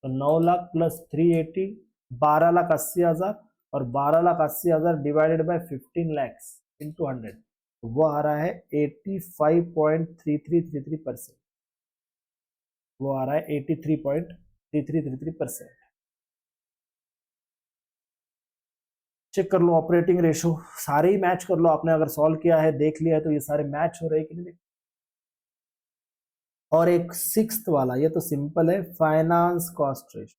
तो 9 लाख प्लस 380 12,80,000 और 12,80,000 डिवाइडेड बाय 15 लैक्स इंटू 100। तो वो आ रहा है 85.3333%। वो आ रहा है 83.3333%। चेक कर लो ऑपरेटिंग रेशो, सारे ही मैच कर लो। आपने अगर सॉल्व किया है, देख लिया है, तो ये सारे मैच हो रहे हैं कि नहीं? और एक सिक्स्थ वाला, ये तो सिंपल है, finance cost ratio.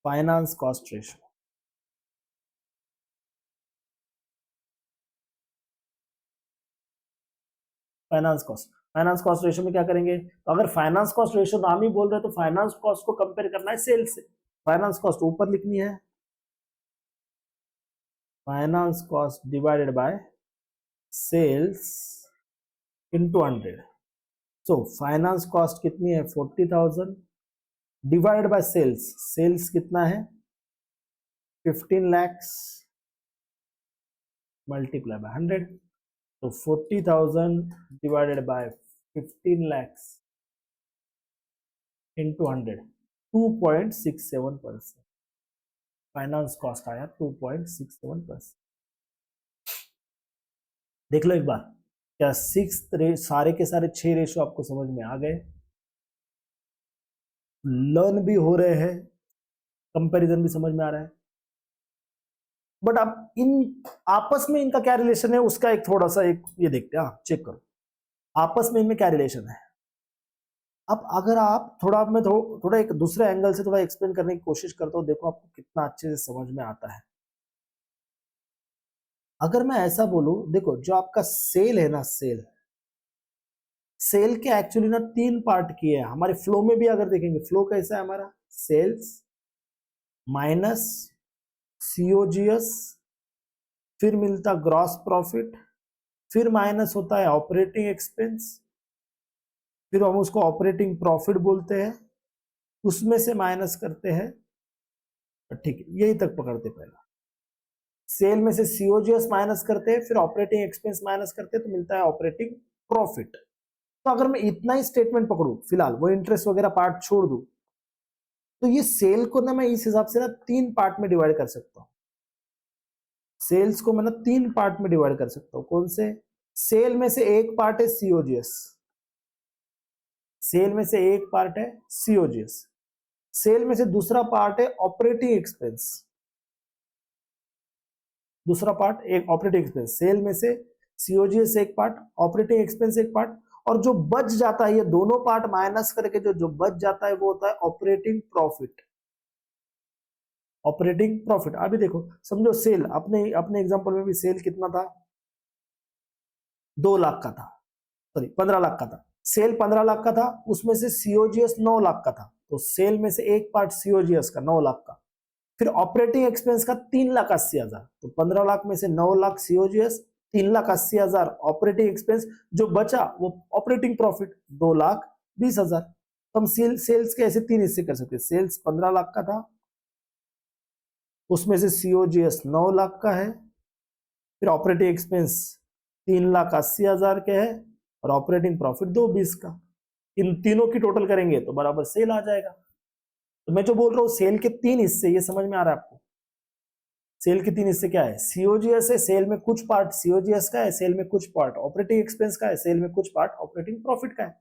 Finance cost ratio, finance cost ratio में क्या करेंगे? तो अगर फाइनेंस कॉस्ट रेशो नाम ही बोल रहे हैं तो फाइनेंस कॉस्ट को कंपेयर करना है सेल्स से। फाइनेंस कॉस्ट ऊपर लिखनी है, finance cost divided by sales into 100। So finance cost कितनी है? 40,000 डिवाइड बाय सेल्स कितना है? 15 lakhs मल्टीप्लाई बाय 100। तो 40,000 divided by 15 lakhs into 100, 2.67%। Finance cost आया 2.67%। देख लो एक बार, क्या सारे के सारे 6 रेशो आपको समझ में आ गए? लर्न भी हो रहे हैं, कंपैरिजन भी समझ में आ रहा है। बट अब इन आपस में इनका क्या रिलेशन है उसका एक थोड़ा सा एक ये देखते हैं। चेक करो आपस में इनमें क्या रिलेशन है। अब अगर आप थोड़ा एक दूसरे एंगल से थोड़ा एक्सप्लेन करने की कोशिश करता हूं, देखो आपको कितना अच्छे से समझ में आता है। अगर मैं ऐसा बोलूं, देखो जो आपका सेल है ना, सेल के एक्चुअली ना 3 पार्ट किए हैं। हमारे फ्लो में भी अगर देखेंगे, फ्लो कैसा है हमारा? सेल्स माइनस सीओजीएस, फिर मिलता ग्रॉस प्रॉफिट, फिर माइनस होता है ऑपरेटिंग एक्सपेंस, फिर हम उसको ऑपरेटिंग प्रॉफिट बोलते हैं, उसमें से माइनस करते हैं। ठीक है, यही तक पकड़ते पहला। सेल में से सीओजीएस माइनस करते हैं, फिर ऑपरेटिंग एक्सपेंस माइनस करते हैं, तो मिलता है ऑपरेटिंग प्रॉफिट। तो अगर मैं इतना ही स्टेटमेंट पकड़ू, फिलहाल वो इंटरेस्ट वगैरह पार्ट छोड़ दूं, तो ये सेल को ना मैं इस हिसाब से ना 3 पार्ट में डिवाइड कर सकता हूं। सेल्स को मैं ना 3 पार्ट में डिवाइड कर सकता हूं। कौन से? सेल में से एक पार्ट है सीओजीएस, सेल में से एक पार्ट है सीओजीएस, सेल में से दूसरा पार्ट है ऑपरेटिंग एक्सपेंस, दूसरा पार्ट एक ऑपरेटिंग एक्सपेंस। सेल में से सीओजीएस एक पार्ट, ऑपरेटिंग एक्सपेंस एक पार्ट, और जो बच जाता है, ये दोनों पार्ट माइनस करके जो बच जाता है वो होता है ऑपरेटिंग प्रॉफिट। ऑपरेटिंग प्रॉफिट, अभी देखो समझो सेल, अपने एग्जांपल में भी सेल कितना था? 2 लाख का था, सॉरी 15 लाख का था। सेल 15 लाख का था, उसमें से सीओजीएस 9 लाख का था, तो सेल में से एक पार्ट सीओजीएस का 9 लाख का, फिर ऑपरेटिंग एक्सपेंस का 3,80,000, तो 15 लाख में से 9 लाख सीओजीएस, 3,80,000 ऑपरेटिंग एक्सपेंस, जो बचा वो ऑपरेटिंग प्रॉफिट 2,20,000। तो हम सेल्स के ऐसे 3 हिस्से कर सकते हैं। सेल्स 15 लाख का था, उसमें से सीओजीएस 9 लाख का है, फिर ऑपरेटिंग एक्सपेंस 3,80,000 के है, और ऑपरेटिंग प्रॉफिट 2,20 का। इन तीनों की टोटल करेंगे तो बराबर सेल आ जाएगा। तो मैं जो बोल रहा हूं सेल के 3 हिस्से, ये समझ में आ रहा है आपको? सेल के 3 हिस्से क्या है? सीओजीएस है, सेल में कुछ पार्ट सीओजीएस का है, सेल में कुछ पार्ट ऑपरेटिंग एक्सपेंस का है, सेल में कुछ पार्ट ऑपरेटिंग प्रॉफिट का है।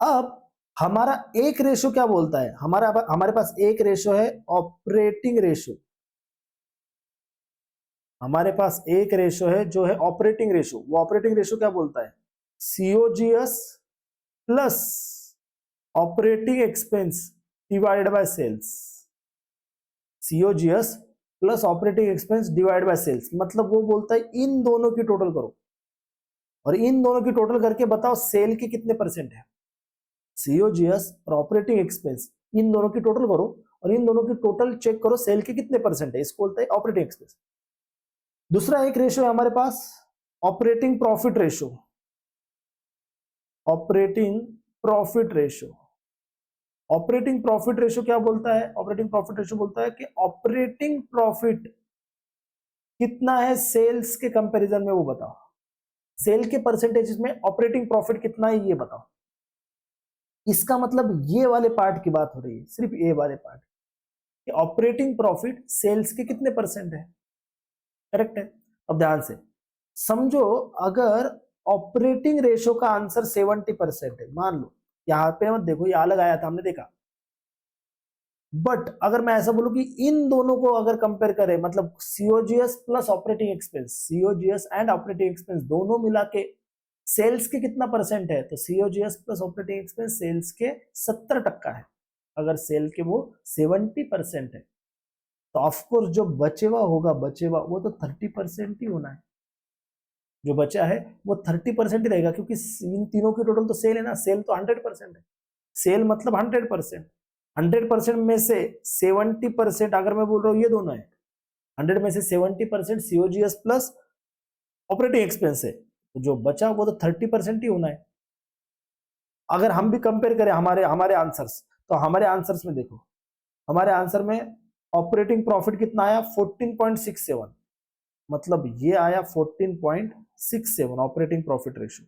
अब हमारा एक रेशो क्या बोलता है? हमारे पास एक रेशो है ऑपरेटिंग रेशो। हमारे पास एक रेशो है जो है ऑपरेटिंग रेशो। वो ऑपरेटिंग रेशो क्या बोलता है? COGS plus operating expense divided by sales. COGS plus operating expense divide by sales, मतलब वो बोलता है इन दोनों की टोटल करो, और इन दोनों की टोटल करके बताओ सेल के कितने परसेंट है। सीओजीएस और ऑपरेटिंग एक्सपेंस, इन दोनों की टोटल करो और इन दोनों की टोटल चेक करो सेल के कितने परसेंट है, इसको बोलता है ऑपरेटिंग एक्सपेंस। दूसरा एक रेशो है हमारे पास operating profit ratio. Operating profit ratio, operating profit ratio क्या बोलता है? ऑपरेटिंग प्रॉफिट रेशो बोलता है कि ऑपरेटिंग प्रॉफिट कितना है सेल्स के कंपैरिजन में, वो बताओ। सेल के परसेंटेज में ऑपरेटिंग प्रॉफिट कितना है ये बताओ। इसका मतलब ये वाले पार्ट की बात हो रही है, सिर्फ ये वाले पार्ट कि ऑपरेटिंग प्रॉफिट सेल्स के कितने परसेंट है। करेक्ट है? अब ध्यान से समझो, अगर ऑपरेटिंग रेशो का आंसर 70% है, मान लो, यहां पे मत देखो, यह अलग आया था, हमने देखा, बट अगर मैं ऐसा बोलूं कि इन दोनों को अगर कंपेयर करें, मतलब COGS plus operating expense, COGS and operating expense दोनों मिला के सेल्स के कितना परसेंट है, तो COGS plus operating expense sales के 70% है। अगर सेल के वो 70% है, तो ऑफकोर्स जो बचेवा होगा, बचेवा वो तो 30% ही होना है। जो बचा है वो 30% ही रहेगा, क्योंकि इन तीनों की टोटल तो सेल है ना, सेल तो 100% है। सेल मतलब 100%। 100% में से 70%, अगर मैं बोल रहा हूँ ये दोनों है, 100 में से 70% सीओजीएस प्लस ऑपरेटिंग एक्सपेंस है, तो जो बचा वो तो 30% ही होना है। अगर हम भी कंपेयर करें हमारे हमारे आंसर्स, तो हमारे आंसर्स में देखो, हमारे आंसर में ऑपरेटिंग प्रॉफिट कितना आया? 14.67, मतलब ये आया 14.67 ऑपरेटिंग प्रॉफिट रेशियो।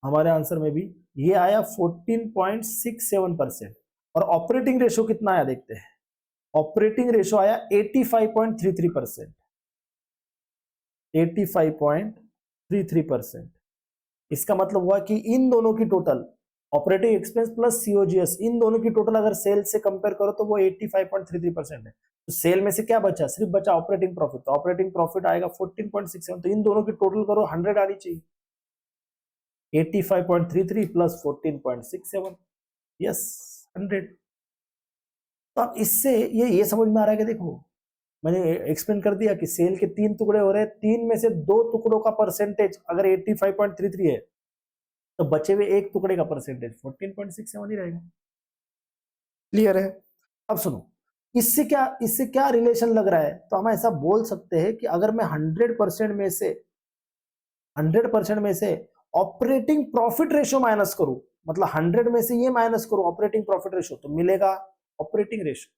हमारे आंसर में भी ये आया 14.67%। और ऑपरेटिंग रेशियो कितना आया देखते हैं। ऑपरेटिंग रेशियो आया 85.33%। 85.33%। इसका मतलब हुआ कि इन दोनों की total, operating expense plus COGS, इन दोनों की टोटल अगर सेल से कंपेयर करो तो वो 85.33% है। तो सेल में से क्या बचा? सिर्फ बचा ऑपरेटिंग प्रॉफिट, तो ऑपरेटिंग प्रॉफिट आएगा 14.67, तो इन दोनों की टोटल करो 100 आनी चाहिए। 85.33 प्लस 14.67, यस 100। तो अब इससे ये समझ में आ रहा है कि देखो, मैंने एक्सप्लेन कर दिया कि सेल के 3 टुकड़े हो रहे हैं, 3 में से 2 टुकड़ों का परसेंटेज अगर 85.33 है, तो बचे हुए एक टुकड़े का परसेंटेज 14.67 ही रहेगा। क्लियर है? अब सुनो, इससे क्या रिलेशन लग रहा है? तो हम ऐसा बोल सकते हैं कि अगर मैं 100% में से ऑपरेटिंग प्रॉफिट रेशियो माइनस करूं, मतलब 100 में से ये माइनस करूं ऑपरेटिंग प्रॉफिट रेशियो, तो मिलेगा ऑपरेटिंग रेशियो।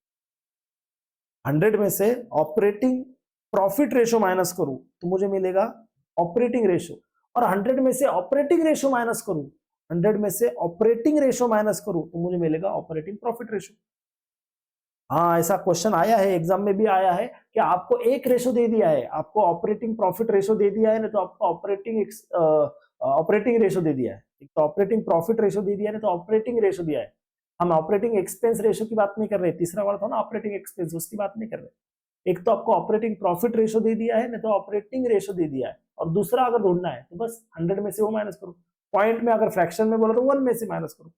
100 में से ऑपरेटिंग प्रॉफिट रेशियो माइनस करूं तो मुझे मिलेगा ऑपरेटिंग रेशियो, और 100 में से ऑपरेटिंग रेशियो माइनस करूं, 100 में से ऑपरेटिंग रेशियो माइनस करूं तो मुझे मिलेगा ऑपरेटिंग प्रॉफिट रेशियो। हाँ, ऐसा क्वेश्चन आया है, एग्जाम में भी आया है कि आपको एक रेशो दे दिया है, आपको ऑपरेटिंग प्रॉफिट रेशो दे दिया है ना, तो आपको ऑपरेटिंग रेशो दे दिया है। एक तो ऑपरेटिंग प्रॉफिट रेशो दे दिया है, तो ऑपरेटिंग रेशो दिया है। हम ऑपरेटिंग एक्सपेंस रेशो की बात नहीं कर रहे, तीसरा वाला था ना ऑपरेटिंग एक्सपेंस, उसकी बात नहीं कर रहे। एक तो आपको ऑपरेटिंग प्रॉफिट रेशो दे दिया है, नहीं तो ऑपरेटिंग रेशो दे दिया है, और दूसरा अगर ढूंढना है तो बस 100 में से वो माइनस करो। पॉइंट में अगर फ्रैक्शन में बोला तो 1 में से माइनस करो।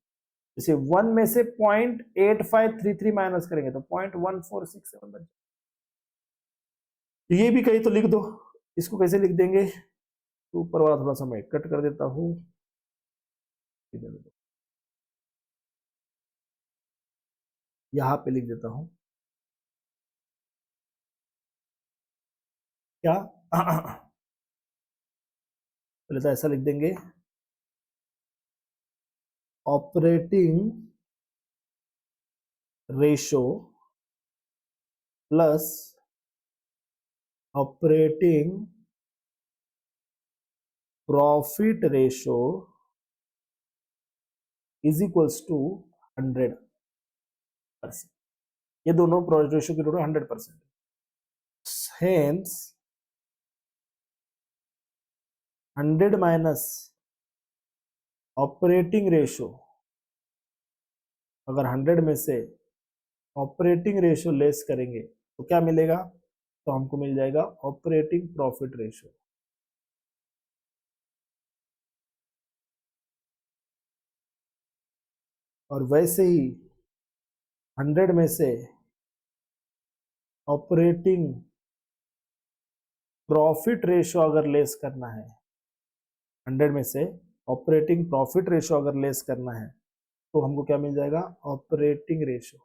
जैसे 1 में से 0.8533 माइनस करेंगे तो 0.1467 बन जाएगा। ये भी कहीं तो लिख दो, इसको कैसे लिख देंगे, तो ऊपर वाला थोड़ा सा मैं कट कर देता हूं, यहां पे लिख देता हूं क्या पहले तो ऐसा लिख देंगे, operating ratio plus operating profit ratio is equals to 100%। ये दोनों रेशो की दोनों 100%। हेंस 100 माइनस ऑपरेटिंग रेशो, अगर 100 में से ऑपरेटिंग रेशो लेस करेंगे तो क्या मिलेगा, तो हमको मिल जाएगा ऑपरेटिंग प्रॉफिट रेशो। और वैसे ही 100 में से ऑपरेटिंग प्रॉफिट रेशो अगर लेस करना है, 100 में से ऑपरेटिंग प्रॉफिट रेशो अगर लेस करना है तो हमको क्या मिल जाएगा, ऑपरेटिंग रेशो।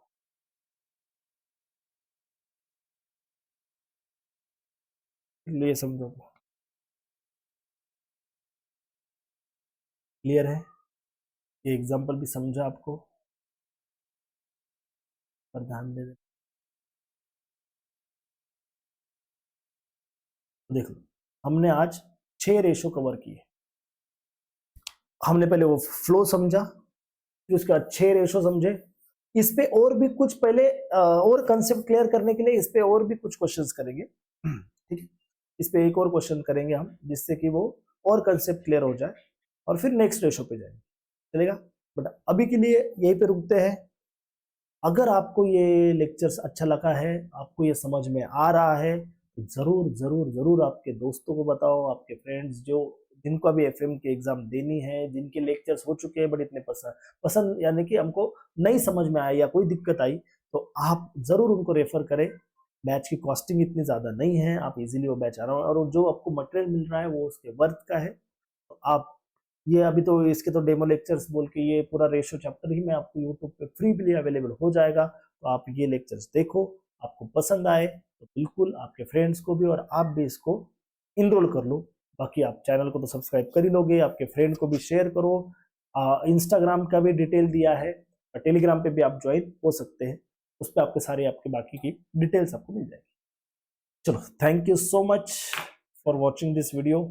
ये समझो, क्लियर है, ये एग्जांपल भी समझा आपको, पर ध्यान दे, देख लो हमने आज 6 रेशो कवर किए। हमने पहले वो फ्लो समझा, फिर उसके बाद 6 रेशो समझे। इस पे और भी कुछ पहले और कंसेप्ट क्लियर करने के लिए इस पे और भी कुछ क्वेश्चंस करेंगे, ठीक है, इस पे एक और क्वेश्चन करेंगे हम, जिससे कि वो और कंसेप्ट क्लियर हो जाए, और फिर नेक्स्ट रेशो पे जाएंगे, चलेगा। बट अभी के लिए यहीं पे रुकते हैं। अगर आपको ये लेक्चर्स अच्छा लगा है, आपको ये समझ में आ रहा है, तो जरूर जरूर जरूर आपके दोस्तों को बताओ, आपके फ्रेंड्स जो जिनको अभी एफएम की एग्जाम देनी है, जिनके लेक्चर्स हो चुके हैं बट इतने पसंद यानी कि हमको नहीं समझ में आया या कोई दिक्कत आई, तो आप जरूर उनको रेफर करें। बैच की कॉस्टिंग इतनी ज्यादा नहीं है, आप इजीली वो बैच आ रहा हो, और जो आपको मटेरियल मिल रहा है वो उसके वर्थ का है। तो आप ये अभी तो इसके तो डेमो लेक्चर्स बोल के ये पूरा रेशो चैप्टर ही मैं आपको यूट्यूब पे फ्री के लिए अवेलेबल हो जाएगा, तो आप ये लेक्चर्स देखो, आपको पसंद आए तो बिल्कुल आपके फ्रेंड्स को भी और आप भी इसको इनरोल कर लो। बाकी आप चैनल को तो सब्सक्राइब कर ही लोगे, आपके फ्रेंड को भी शेयर करो। इंस्टाग्राम का भी डिटेल दिया है, टेलीग्राम पे भी आप ज्वाइन हो सकते हैं, उस पर आपके सारे आपके बाकी की डिटेल्स आपको मिल जाएगी। चलो, thank you so much for watching this video.